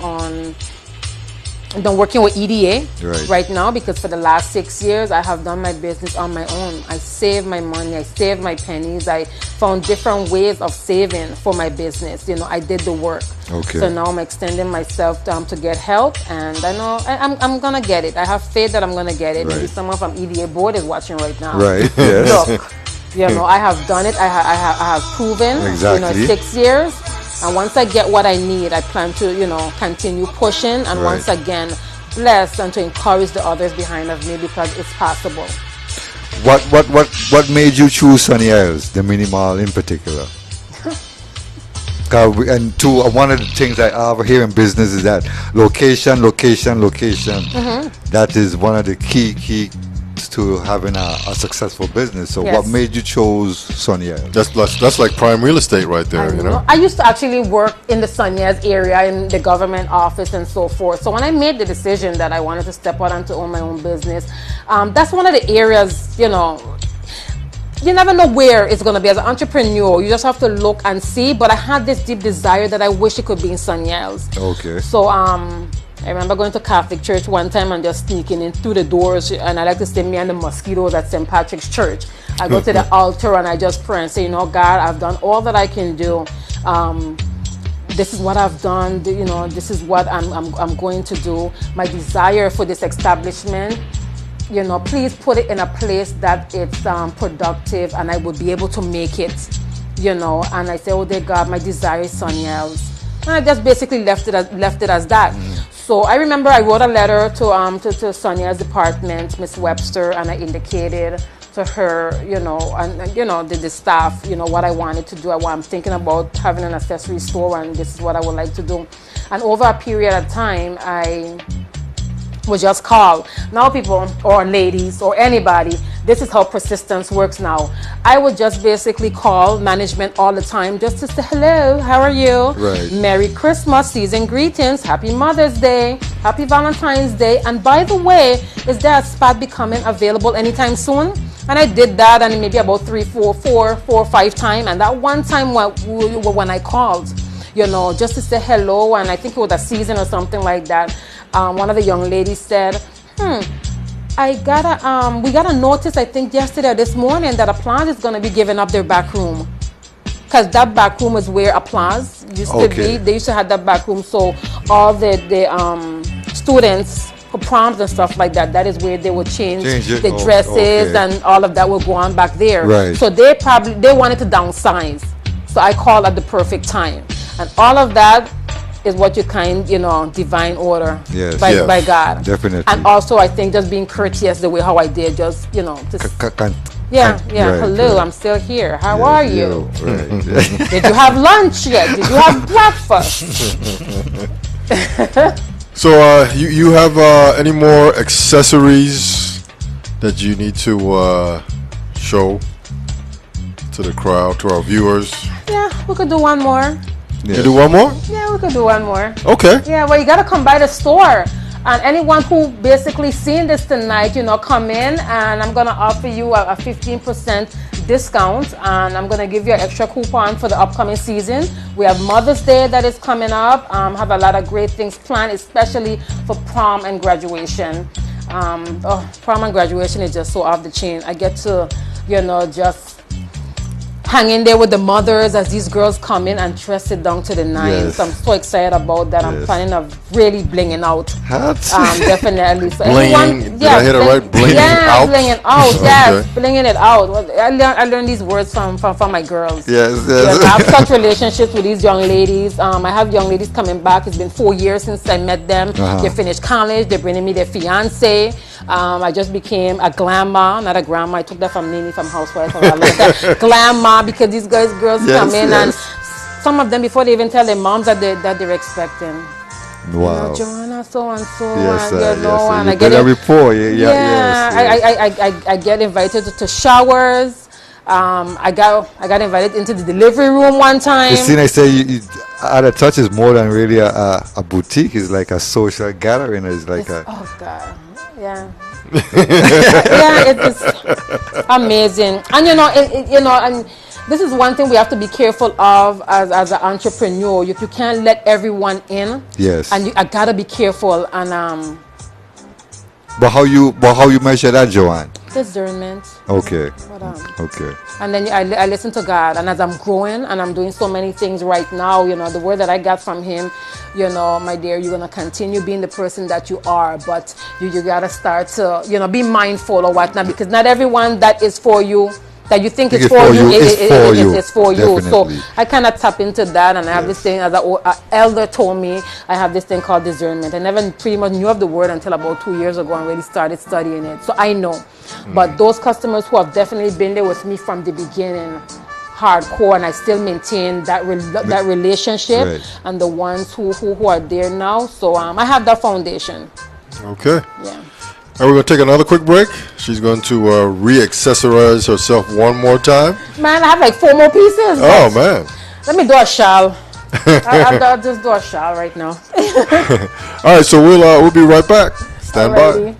[SPEAKER 3] with EDA right now, because for the last 6 years I have done my business on my own. I saved my money, I saved my pennies, I found different ways of saving for my business. You know, I did the work.
[SPEAKER 2] Okay.
[SPEAKER 3] So now I'm extending myself to get help, and I know I'm gonna get it. I have faith that I'm gonna get it.
[SPEAKER 2] Right.
[SPEAKER 3] Maybe someone from EDA board is watching right now.
[SPEAKER 2] Right. Yes.
[SPEAKER 3] Look, you know, I have done it. I have proven.
[SPEAKER 2] Exactly.
[SPEAKER 3] You know, 6 years. And once I get what I need, I plan to, you know, continue pushing. And once again, bless and to encourage the others behind of me, because it's possible.
[SPEAKER 2] What made you choose Sunny Isles, the mini mall in particular? One of the things I have here in business is that location. That is one of the key to having a successful business. So what made you choose Sunny Isles?
[SPEAKER 1] That's like prime real estate right there, you know.
[SPEAKER 3] I used to actually work in the Sunny Isles area in the government office and so forth. So when I made the decision that I wanted to step out and to own my own business, that's one of the areas, you know, you never know where it's going to be. As an entrepreneur, you just have to look and see. But I had this deep desire that I wish it could be in Sunny Isles.
[SPEAKER 2] Okay.
[SPEAKER 3] So I remember going to Catholic church one time and just sneaking in through the doors, and I like to say me and the mosquitoes at St. Patrick's Church. I go to the altar and I just pray and say, you know, God, I've done all that I can do. This is what I've done. You know, this is what I'm going to do. My desire for this establishment, you know, please put it in a place that it's productive and I would be able to make it, you know. And I say, oh dear God, my desire is Sunny Isles. And I just basically left it as that. So I remember I wrote a letter to Sonia's department, Miss Webster, and I indicated to her, you know, and you know, the staff, you know, what I wanted to do. I'm thinking about having an accessory store, and this is what I would like to do. And over a period of time, I would just call. Now people, or ladies, or anybody, this is how persistence works now. I would just basically call management all the time just to say, hello, how are you?
[SPEAKER 2] Right.
[SPEAKER 3] Merry Christmas, season greetings, Happy Mother's Day, Happy Valentine's Day. And by the way, is there a spot becoming available anytime soon? And I did that, and maybe about 4 or 5 times. And that one time when I called, just to say hello, and I think it was a season or something like that, one of the young ladies said, we got a notice, I think yesterday or this morning, that Applause is going to be giving up their back room. Because that back room is where Applause used to be. They used to have that back room, so all the students for proms and stuff like that, that is where they would change the dresses and all of that will go on back there.
[SPEAKER 2] Right.
[SPEAKER 3] So they wanted to downsize. So I called at the perfect time. And all of that is what you divine order by God.
[SPEAKER 2] Definitely.
[SPEAKER 3] And also I think just being courteous the way how I did, just, hello, I'm still here. How are you?
[SPEAKER 2] Right.
[SPEAKER 3] Did you have lunch yet? Did you have breakfast?
[SPEAKER 1] So you have any more accessories that you need to show to the crowd, to our viewers?
[SPEAKER 3] Yeah, we could do one more.
[SPEAKER 1] You do one more?
[SPEAKER 3] Yeah, we could do one more.
[SPEAKER 1] Okay.
[SPEAKER 3] Yeah, well, you got to come by the store. And anyone who basically seen this tonight, come in, and I'm going to offer you a 15% discount, and I'm going to give you an extra coupon for the upcoming season. We have Mother's Day that is coming up. Have a lot of great things planned, especially for prom and graduation. Prom and graduation is just so off the chain. I get to, just hang in there with the mothers as these girls come in and dress it down to the nines.
[SPEAKER 2] Yes.
[SPEAKER 3] I'm so excited about that. I'm planning on really blinging out. Definitely. So
[SPEAKER 1] blinging. Did I hit it right? Blinging out?
[SPEAKER 3] Blinging out. Yes, blinging it out. I learned these words from my girls.
[SPEAKER 2] Yes.
[SPEAKER 3] I have such relationships with these young ladies. I have young ladies coming back. It's been 4 years since I met them. They finished college. They're bringing me their fiance. I just became a glamour, not a grandma. I took that from Nini from Housewives. I like that. Glamour, because these girls come in and some of them before they even tell their moms that they're expecting.
[SPEAKER 2] Wow.
[SPEAKER 3] Joanna, so and so.
[SPEAKER 2] Yes,
[SPEAKER 3] and
[SPEAKER 2] and
[SPEAKER 3] I get
[SPEAKER 2] a report.
[SPEAKER 3] I get invited to showers. I got invited into the delivery room one time.
[SPEAKER 2] You see, I say At a Touch is more than really a boutique. It's like a social gathering. It's like
[SPEAKER 3] oh God, yeah. It's amazing. And and this is one thing we have to be careful of as an entrepreneur. You can't let everyone in.
[SPEAKER 2] Yes.
[SPEAKER 3] And I gotta be careful. And
[SPEAKER 2] But how you measure that, Joanne?
[SPEAKER 3] discernment.
[SPEAKER 2] Okay.
[SPEAKER 3] But,
[SPEAKER 2] Okay.
[SPEAKER 3] And then I listen to God, and as I'm growing and I'm doing so many things right now, the word that I got from Him, my dear, you're gonna continue being the person that you are, but you gotta start to be mindful or whatnot, because not everyone that is for you, that you think is for you, is for you. So I kind of tap into that, and I have this thing, as an elder told me, I have this thing called discernment. I never pretty much knew of the word until about 2 years ago and really started studying it. So I know. But those customers who have definitely been there with me from the beginning, hardcore, and I still maintain that relationship,
[SPEAKER 2] right.
[SPEAKER 3] And the ones who are there now. So I have that foundation.
[SPEAKER 1] Okay.
[SPEAKER 3] Yeah.
[SPEAKER 1] And we're going to take another quick break. She's going to re-accessorize herself one more time.
[SPEAKER 3] Man, I have like 4 more pieces.
[SPEAKER 1] Oh, man.
[SPEAKER 3] Let me do a shawl. I'll just do a shawl right now.
[SPEAKER 1] All right, so we'll be right back. Stand
[SPEAKER 3] Alrighty.
[SPEAKER 1] by.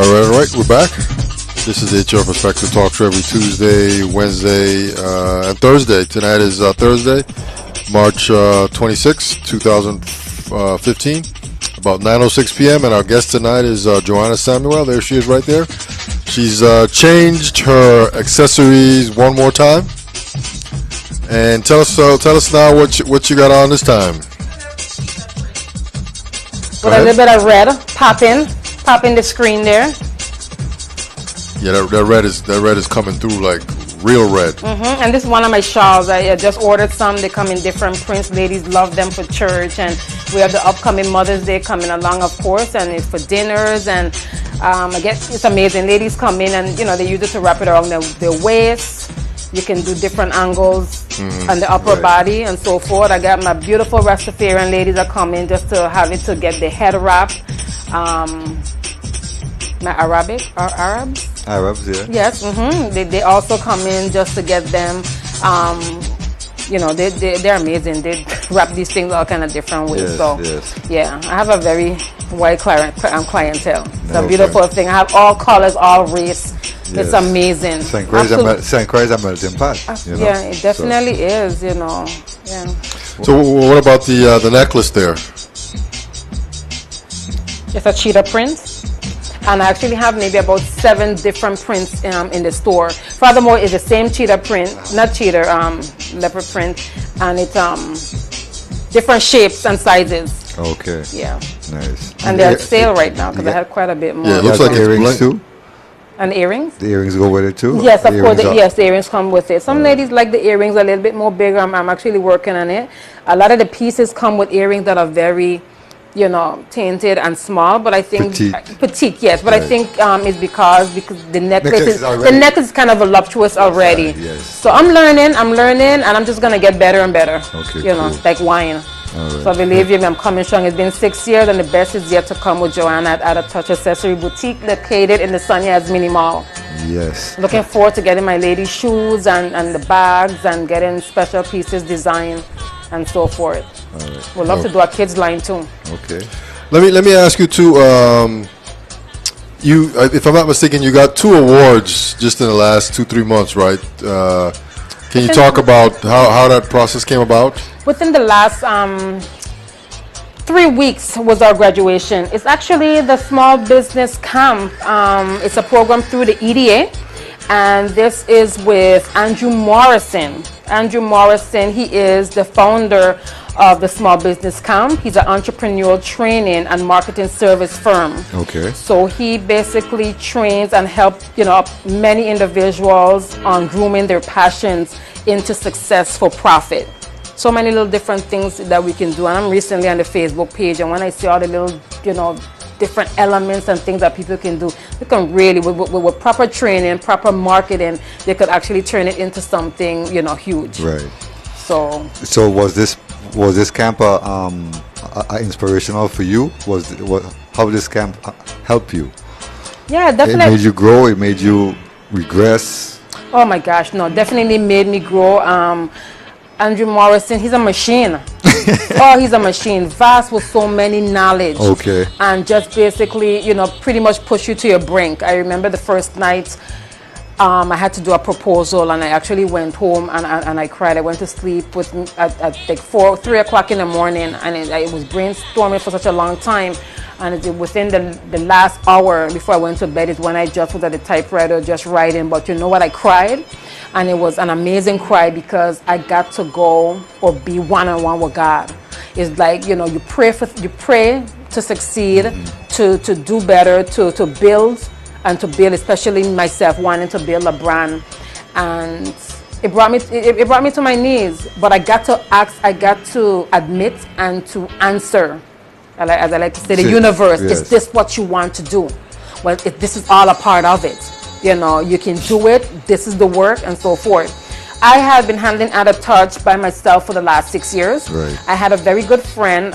[SPEAKER 1] All right, we're back. This is HR Perspective Talk Show every Tuesday, Wednesday, and Thursday. Tonight is Thursday, March 26, 2015, about 9:06 p.m. And our guest tonight is Joanna Samuel. There she is right there. She's changed her accessories one more time. And tell us now what you got on this time.
[SPEAKER 3] With a little bit of red, pop in the screen there.
[SPEAKER 1] Yeah, that red is coming through like real red.
[SPEAKER 3] And this is one of my shawls. I just ordered some. They come in different prints. Ladies love them for church, and we have the upcoming Mother's Day coming along, of course, and it's for dinners. And I guess it's amazing. Ladies come in and they use it to wrap it around their waist. You can do different angles on the upper body and so forth. I got my beautiful Rastafarian ladies that come in just to have it to get the head wrap. My Arabs,
[SPEAKER 2] yeah.
[SPEAKER 3] yes. They also come in just to get them. They're amazing. They wrap these things all kind of different ways. Yeah, I have a very wide clientele. It's a beautiful thing. I have all colors, all race. Yes. It's amazing.
[SPEAKER 2] St. Croix is a melting pot.
[SPEAKER 3] Yeah, it definitely is. Yeah.
[SPEAKER 1] So what about the necklace there?
[SPEAKER 3] It's a cheetah print. And I actually have maybe about 7 different prints in the store. Furthermore, it's the same cheetah print, not cheetah, leopard print, and it's different shapes and sizes.
[SPEAKER 2] Okay.
[SPEAKER 3] Yeah.
[SPEAKER 2] Nice.
[SPEAKER 3] And they're on sale right now because I had quite a bit more.
[SPEAKER 1] Yeah, it looks like
[SPEAKER 2] earrings too.
[SPEAKER 3] And earrings?
[SPEAKER 2] The earrings go with it too?
[SPEAKER 3] Yes, of course. Yes, the earrings come with it. Some ladies like the earrings a little bit more bigger. I'm actually working on it. A lot of the pieces come with earrings that are very tainted and small, but I think petite, yes. But I think it's because the necklace is kind of voluptuous already.
[SPEAKER 2] Yes.
[SPEAKER 3] So I'm learning, and I'm just gonna get better and better.
[SPEAKER 2] Okay,
[SPEAKER 3] cool. Like wine. So I believe you me, I'm coming strong. It's been 6 years, and the best is yet to come with Joanna at A Touch Accessory Boutique, located in the Sonia's Mini Mall.
[SPEAKER 2] Yes.
[SPEAKER 3] Looking forward to getting my ladies' shoes and the bags and getting special pieces designed and so forth.
[SPEAKER 2] Right.
[SPEAKER 3] We'd love to do a kids line too.
[SPEAKER 2] Okay.
[SPEAKER 1] Let me ask you too. You, if I'm not mistaken, you got 2 awards just in the last 2-3 months, right? Can you talk about how that process came about?
[SPEAKER 3] Within the last 3 weeks was our graduation. It's actually the Small Business Camp. It's a program through the EDA, and this is with Andrew Morrison. Andrew Morrison, he is the founder of the Small Business Camp. He's an entrepreneurial training and marketing service firm.
[SPEAKER 2] Okay.
[SPEAKER 3] So he basically trains and helps many individuals on grooming their passions into successful profit. So many little different things that we can do. And I'm recently on the Facebook page, and when I see all the little different elements and things that people can do, they can really with proper training, proper marketing, they could actually turn it into something huge.
[SPEAKER 2] Right.
[SPEAKER 3] So
[SPEAKER 2] was this camp inspirational for you? How did this camp help you?
[SPEAKER 3] Yeah, definitely.
[SPEAKER 2] It made you grow. It made you regress.
[SPEAKER 3] Oh my gosh, no, definitely made me grow. Andrew Morrison, he's a machine. He's a machine. Vast with so many knowledge.
[SPEAKER 2] Okay.
[SPEAKER 3] And just basically, pretty much push you to your brink. I remember the first night I had to do a proposal, and I actually went home and I cried. I went to sleep at like 3 o'clock in the morning, and it was brainstorming for such a long time. And within the last hour before I went to bed is when I just was at the typewriter just writing. But you know what? I cried, and it was an amazing cry because I got to go or be one-on-one with God. It's like you pray to succeed, to do better, to build. And to build, especially myself, wanting to build a brand, and it brought me to my knees. But I got to ask, I got to admit, and to answer, as I like to say, the universe. Yes. Is this what you want to do? Well, this is all a part of it. You can do it. This is the work, and so forth. I have been handling At A Touch by myself for the last 6 years.
[SPEAKER 2] Right.
[SPEAKER 3] I had a very good friend,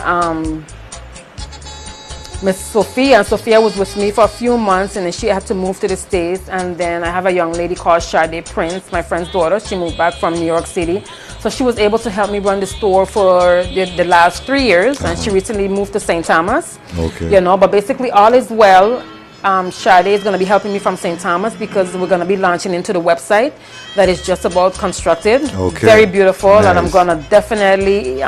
[SPEAKER 3] Miss Sophia, and Sophia was with me for a few months, and then she had to move to the States. And then I have a young lady called Sade Prince, my friend's daughter. She moved back from New York City, so she was able to help me run the store for the last 3 years. And she recently moved to St. Thomas.
[SPEAKER 2] Okay.
[SPEAKER 3] But basically all is well. Sade is going to be helping me from St. Thomas because we're going to be launching into the website that is just about constructed.
[SPEAKER 2] Okay.
[SPEAKER 3] Very beautiful,
[SPEAKER 2] Nice.
[SPEAKER 3] and I'm going to definitely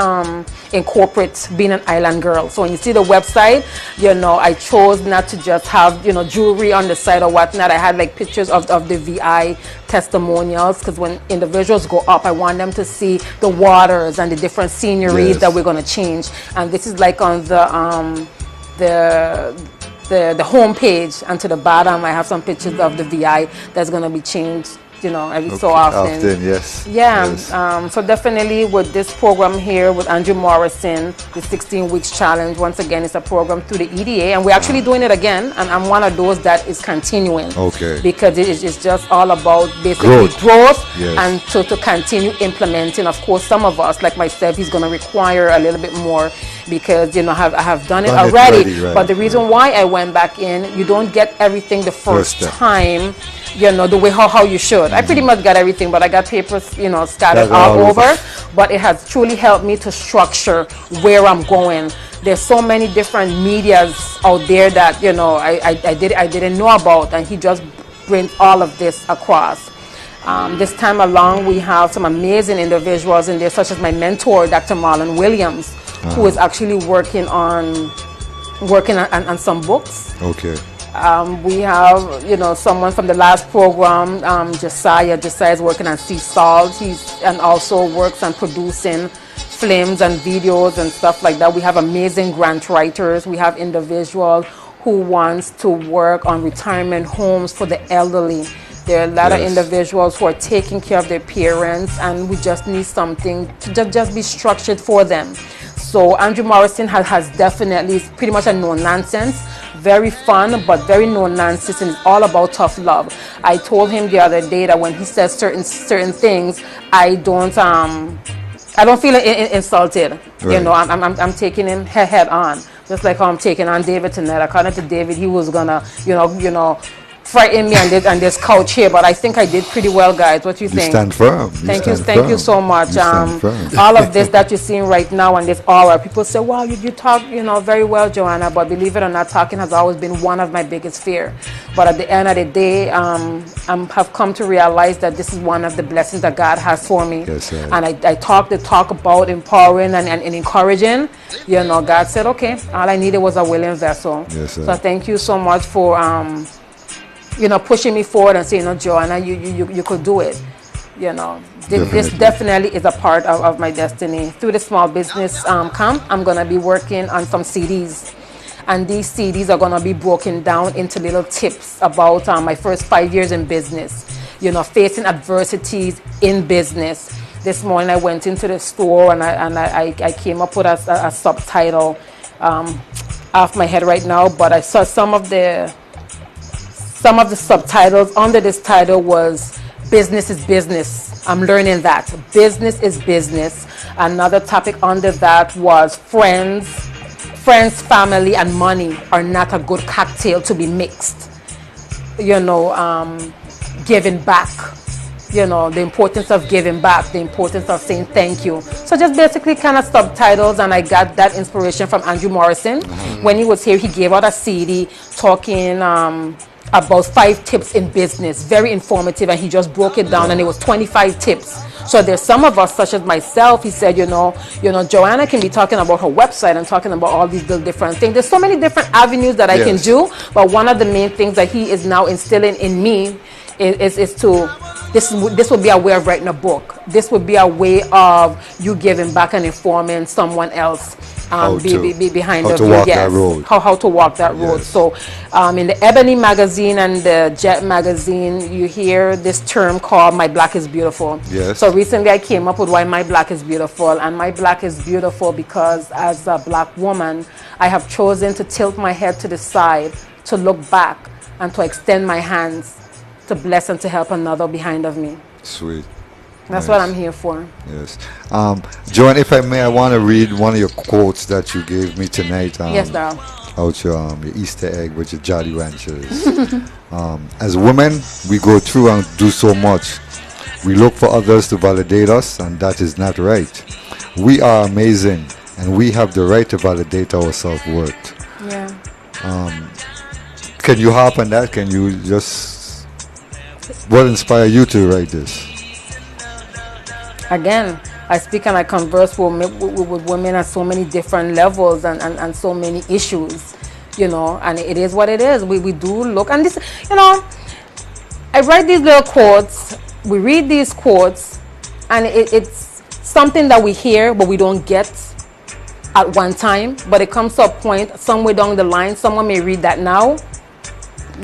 [SPEAKER 3] incorporate being an island girl. So when you see the website, I chose not to just have, jewelry on the side or whatnot. I had like pictures of the VI testimonials because when individuals go up, I want them to see the waters and the different sceneries
[SPEAKER 2] Yes.
[SPEAKER 3] that we're going to change. And this is like on the home page, and to the bottom I have some pictures of the VI that's going to be changed every so often.
[SPEAKER 2] Yes.
[SPEAKER 3] Yeah,
[SPEAKER 2] Yes.
[SPEAKER 3] so definitely with this program here with Andrew Morrison, the 16 weeks challenge, once again, it's a program through the EDA, and we're actually doing it again, and I'm one of those that is continuing.
[SPEAKER 2] Okay.
[SPEAKER 3] Because it's just all about basically growth
[SPEAKER 2] Yes.
[SPEAKER 3] and to continue implementing. Of course, some of us, like myself, is going to require a little bit more because, I have done it already.
[SPEAKER 2] Right,
[SPEAKER 3] but the reason why I went back in, you don't get everything the first time. The way how you should. I pretty much got everything, but I got papers, scattered all over. But it has truly helped me to structure where I'm going. There's so many different medias out there that I didn't know about, and he just brings all of this across. This time along, we have some amazing individuals in there, such as my mentor, Dr. Marlon Williams, who is actually working on some books.
[SPEAKER 2] Okay.
[SPEAKER 3] We have, someone from the last program, Josiah. Josiah is working on sea salt. And also works on producing films and videos and stuff like that. We have amazing grant writers. We have individuals who wants to work on retirement homes for the elderly. There are a lot of individuals who are taking care of their parents, and we just need something to just be structured for them. So Andrew Morrison has definitely, it's pretty much a no-nonsense, very fun, but very no-nonsense, and it's all about tough love. I told him the other day that when he says certain things, I don't feel insulted.
[SPEAKER 2] Right.
[SPEAKER 3] I'm taking him head on, just like how I'm taking on David tonight. According to David, he was gonna, frighten me on this couch here, but I think I did pretty well, guys. What do you think?
[SPEAKER 2] Stand firm.
[SPEAKER 3] Thank you so much. All of this that you're seeing right now and this aura, people say, wow, you talk, very well, Joanna, but believe it or not, talking has always been one of my biggest fear. But at the end of the day, I have come to realize that this is one of the blessings that God has for me.
[SPEAKER 2] Yes, sir.
[SPEAKER 3] And I talk about empowering and encouraging. God said, okay, all I needed was a willing vessel.
[SPEAKER 2] Yes, sir.
[SPEAKER 3] So thank you so much for pushing me forward and saying, Joanna, you could do it. This definitely is a part of my destiny. Through the small business camp, I'm going to be working on some CDs. And these CDs are going to be broken down into little tips about my first 5 years in business, facing adversities in business. This morning I went into the store and I came up with a subtitle off my head right now, but I saw some of the subtitles under this title was business is business. I'm learning that. Business is business. Another topic under that was friends, family, and money are not a good cocktail to be mixed. Giving back. The importance of giving back, the importance of saying thank you. So just basically kind of subtitles, and I got that inspiration from Andrew Morrison. When he was here, he gave out a CD talking about 5 tips in business, very informative, and he just broke it down, and it was 25 tips. So there's some of us, such as myself, he said, Joanna can be talking about her website and talking about all these little different things. There's so many different avenues that I can do, but one of the main things that he is now instilling in me is to, this would be a way of writing a book. This would be a way of you giving back and informing someone else behind the view. Yes, how to walk that road. So in the Ebony magazine and the Jet magazine, you hear this term called "My Black is Beautiful."
[SPEAKER 2] Yes.
[SPEAKER 3] So recently I came up with why my black is beautiful, and my black is beautiful because as a black woman, I have chosen to tilt my head to the side, to look back, and to extend my hands to bless and to help another behind of me.
[SPEAKER 2] Sweet.
[SPEAKER 3] That's what I'm here for.
[SPEAKER 2] Yes. Joanne, if I may, I want to read one of your quotes that you gave me tonight.
[SPEAKER 3] Yes, darling.
[SPEAKER 2] Out your Easter egg with your Jolly Ranchers. As women, we go through and do so much. We look for others to validate us, and that is not right. We are amazing, and we have the right to validate our self-worth.
[SPEAKER 3] Yeah.
[SPEAKER 2] can you harp on that? Can you just, what inspired you to write this?
[SPEAKER 3] Again, I speak and I converse with women at so many different levels and so many issues, you know, and it is what it is. We do look, and this, you know, I write these little quotes, we read these quotes, and it's something that we hear but we don't get at one time, but it comes to a point somewhere down the line, someone may read that now,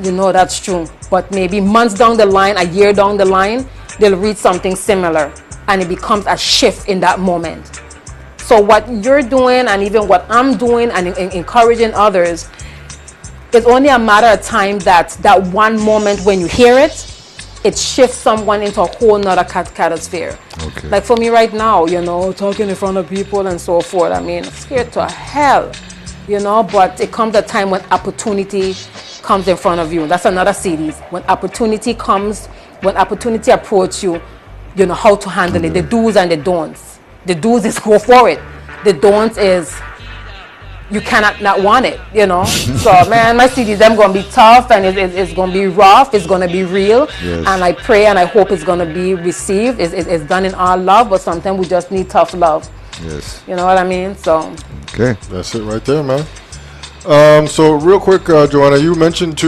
[SPEAKER 3] you know, that's true, but maybe months down the line, a year down the line, they'll read something similar, and it becomes a shift in that moment. So what you're doing, and even what I'm doing, and encouraging others, it's only a matter of time that one moment when you hear it, it shifts someone into a whole nother catatosphere.
[SPEAKER 2] Okay.
[SPEAKER 3] Like for me right now, you know, talking in front of people and so forth, I mean, I'm scared to hell, you know, but it comes a time when opportunity comes in front of you. That's another series. When opportunity comes, when opportunity approaches you, you know how to handle it. The do's and the don'ts. The do's is go for it. The don'ts is you cannot not want it, you know. So man, my CDs, them gonna be tough, and it's gonna be rough, it's gonna be real.
[SPEAKER 2] Yes.
[SPEAKER 3] And I pray and I hope it's gonna be received. It's done in our love, but sometimes we just need tough love.
[SPEAKER 2] Yes.
[SPEAKER 3] You know what I mean? So
[SPEAKER 2] Okay.
[SPEAKER 1] That's it right there, man. So real quick, Joanna, you mentioned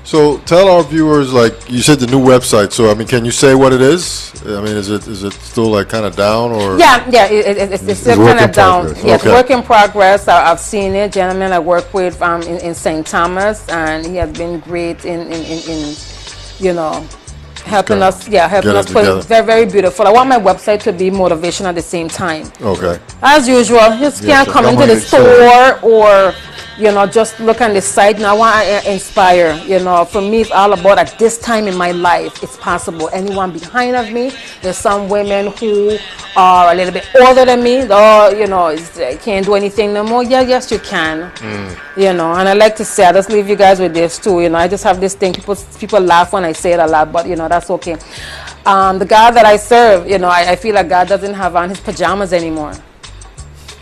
[SPEAKER 1] so tell our viewers, like you said, the new website. So I mean, can you say what it is? I mean, is it still like kind of down or?
[SPEAKER 3] yeah, it's still
[SPEAKER 2] work
[SPEAKER 3] kind
[SPEAKER 2] in
[SPEAKER 3] of down.
[SPEAKER 2] progress.
[SPEAKER 3] Yes,
[SPEAKER 1] Okay.
[SPEAKER 3] work in progress. I've seen it. Gentleman I work with in St. Thomas, and he has been great in you know, helping
[SPEAKER 1] Kinda
[SPEAKER 3] us. Yeah, helping
[SPEAKER 1] get
[SPEAKER 3] us
[SPEAKER 1] it
[SPEAKER 3] put
[SPEAKER 1] together.
[SPEAKER 3] it very, very beautiful. I want my website to be motivation at the same time.
[SPEAKER 1] Okay.
[SPEAKER 3] As usual, you just can't
[SPEAKER 1] sure.
[SPEAKER 3] come
[SPEAKER 2] Come
[SPEAKER 3] into
[SPEAKER 2] on,
[SPEAKER 3] the
[SPEAKER 2] it's so-
[SPEAKER 3] store or, you know, just look on the site. And I want to inspire, you know. For me, it's all about at this time in my life, it's possible. Anyone behind of me, there's some women who are a little bit older than me. Oh, you know, I can't do anything no more. Yeah, yes, you can. You know, and I like to say, I just leave you guys with this too. You know, I just have this thing. People laugh when I say it a lot, but, you know, that's okay. The God that I serve, you know, I feel like God doesn't have on his pajamas anymore.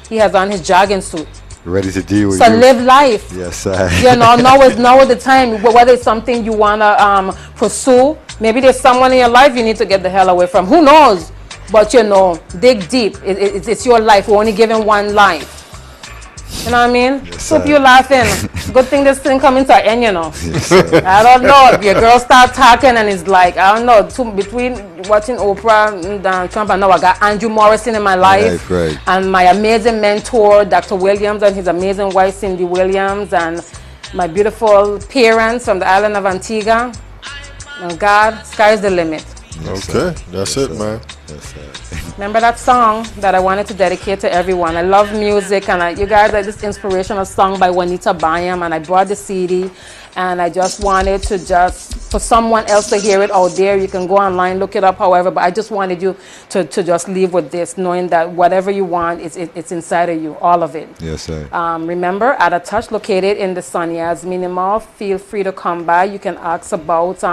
[SPEAKER 3] He has on his jogging suit.
[SPEAKER 2] Ready to deal with
[SPEAKER 3] So
[SPEAKER 2] you.
[SPEAKER 3] live life.
[SPEAKER 2] Yes,
[SPEAKER 3] You know, now is the time. Whether it's something you wanna pursue, maybe there's someone in your life you need to get the hell away from. Who knows? But you know, dig deep. It's your life. We're only given one life. You know what I mean?
[SPEAKER 2] Yes,
[SPEAKER 3] Hope
[SPEAKER 2] sir.
[SPEAKER 3] you laughing. Good thing this thing coming to an end, you know.
[SPEAKER 2] Yes, sir.
[SPEAKER 3] I don't know if your girl start talking and it's like, I don't know, between watching Oprah and Donald Trump, I know I got Andrew Morrison in my life.
[SPEAKER 2] Right.
[SPEAKER 3] And my amazing mentor, Dr. Williams, and his amazing wife, Cindy Williams, and my beautiful parents from the island of Antigua. And God, sky's the limit.
[SPEAKER 2] Yes,
[SPEAKER 1] Okay.
[SPEAKER 2] sir.
[SPEAKER 1] That's
[SPEAKER 2] Yes,
[SPEAKER 1] it,
[SPEAKER 2] sir.
[SPEAKER 1] man.
[SPEAKER 2] Yes, sir.
[SPEAKER 3] Remember that song that I wanted to dedicate to everyone. I love music, and you guys are this inspirational song by Juanita Byam, and I brought the CD, and I just wanted to for someone else to hear it out there. You can go online, look it up, however, but I just wanted you to just leave with this, knowing that whatever you want, it's inside of you, all of it.
[SPEAKER 2] Yes, sir.
[SPEAKER 3] Remember, At a Touch, located in the Sun Yasmin Mall. Feel free to come by. You can ask about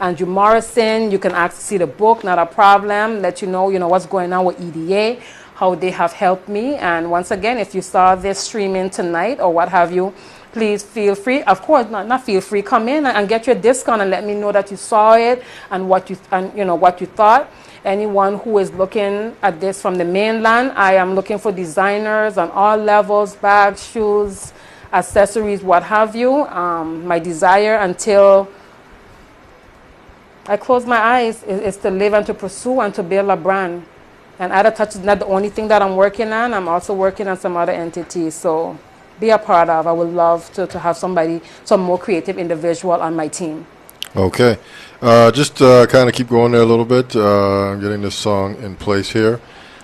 [SPEAKER 3] Andrew Morrison. You can ask to see the book, not a problem. Let you know what's going on with EDA, how they have helped me. And once again, if you saw this streaming tonight or what have you, please feel free. Of course, not feel free. Come in and get your discount and let me know that you saw it and what you thought. Anyone who is looking at this from the mainland, I am looking for designers on all levels, bags, shoes, accessories, what have you. My desire until I close my eyes is to live and to pursue and to build a brand. And At a Touch is not the only thing that I'm working on. I'm also working on some other entities. So be a part of. I would love to have some more creative individual on my team.
[SPEAKER 1] Okay. Just kind of keep going there a little bit. Getting this song in place here.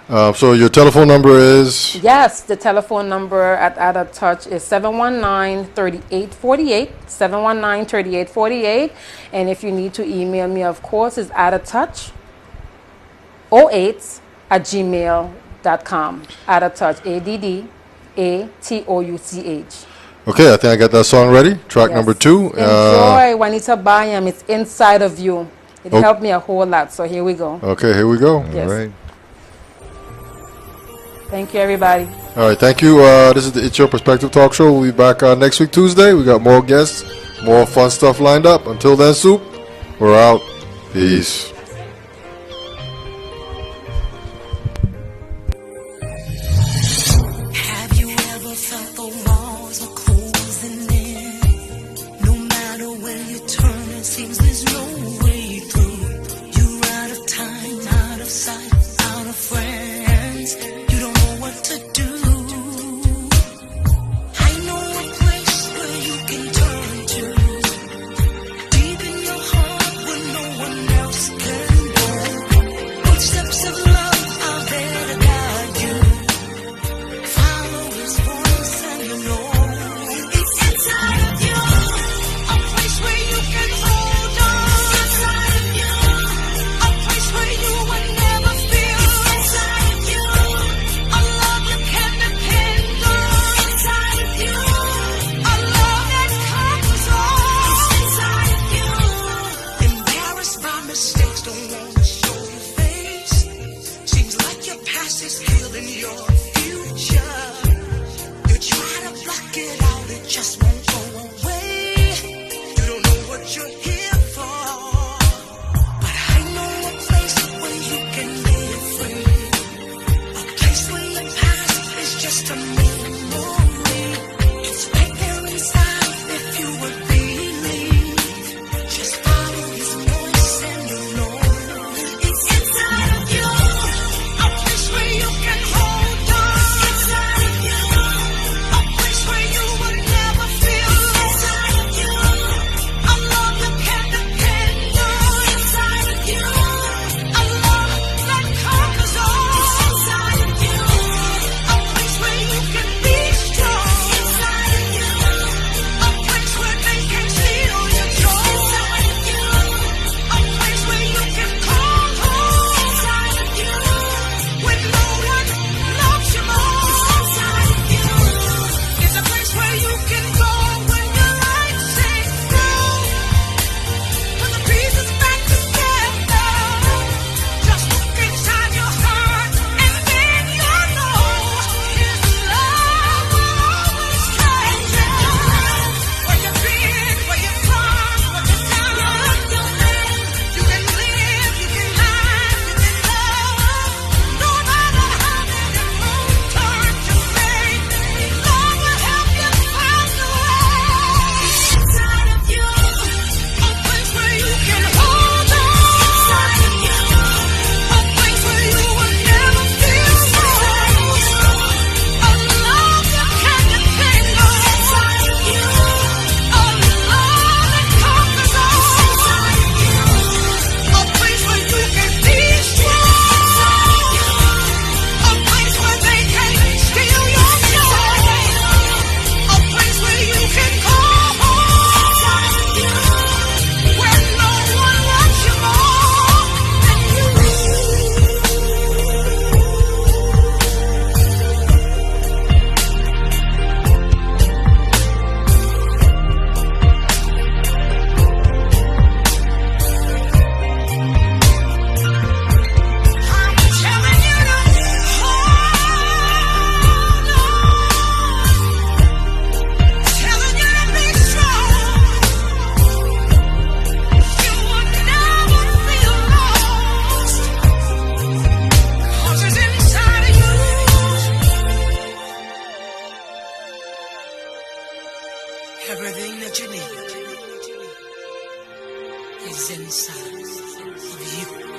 [SPEAKER 1] So your telephone number is?
[SPEAKER 3] Yes, the telephone number at a Touch is 719-3848, 719-3848. And if you need to email me, of course, it's adatouch08@gmail.com. Adatouch, ADDATOUCH.
[SPEAKER 1] Okay, I think I got that song ready. Track
[SPEAKER 3] Yes.
[SPEAKER 1] number 2.
[SPEAKER 3] Enjoy Juanita Byam. It's inside of you. It
[SPEAKER 1] Oh.
[SPEAKER 3] helped me a whole lot. So here we go.
[SPEAKER 1] Okay, here we go.
[SPEAKER 3] Yes.
[SPEAKER 2] All right.
[SPEAKER 3] Thank you, everybody.
[SPEAKER 1] All right, thank you. This is the It's Your Perspective Talk Show. We'll be back next week, Tuesday. We got more guests, More fun stuff lined up. Until then, Soup, we're out. Peace.
[SPEAKER 4] Have you ever felt the walls are closing in? No matter where you turn, it seems there's no way through. You're out of time, out of sight, out of friends. You don't know what to do. I know a place where you can turn to. Deep in your heart where no one else can go. Footsteps of love are there to guide you. Follow his voice and you know it's inside of you. A place where you can hold on. Inside of you. A place where you will never feel. Inside of you. A love you can depend on. Inside of you. A love that conquers all. Inside of you. Embarrassed by mistakes, don't want to show your face. Seems like your past is killing your future. You try to block it out, it just won't go away. You don't know what you're here for. But I know a place where you can live free. A place where your past is just a memory. It's right there inside if you would believe. Just follow his voice and you know it's inside of you. A place where you can hold on. Inside of you. A place where you will never feel. Inside of you. A love you can depend on. Inside of you. A love that conquers all. Inside of you. A place where you can be strong. Inside of you. A place where they can steal your joy. Inside of you. A place where you can call home. Inside of you. When no one loves you more. Inside of you. It's a place where you can go when your life seems through. Put the pieces back together. Just look inside your heart and then you'll know his love will always guide you. Where you've been, where you've come, what you've done, you can live, you can hide, you can love. No matter how many wrong turns you make, Lord will help you find the way. Inside of you, a place where you can hold on. Inside of you, a place where you will never feel alone. A love you can depend on. Inside of you, a love that conquers all. Inside of you, a place where you can be strong. Inside of you, a place where they can steal your joy. A place where you can call home. Inside of you, where no one loves you more than you. I'm telling you to hold on. Telling you to be strong. You will never feel lost. 'Cause it's inside of you. Everything that you need is inside of you.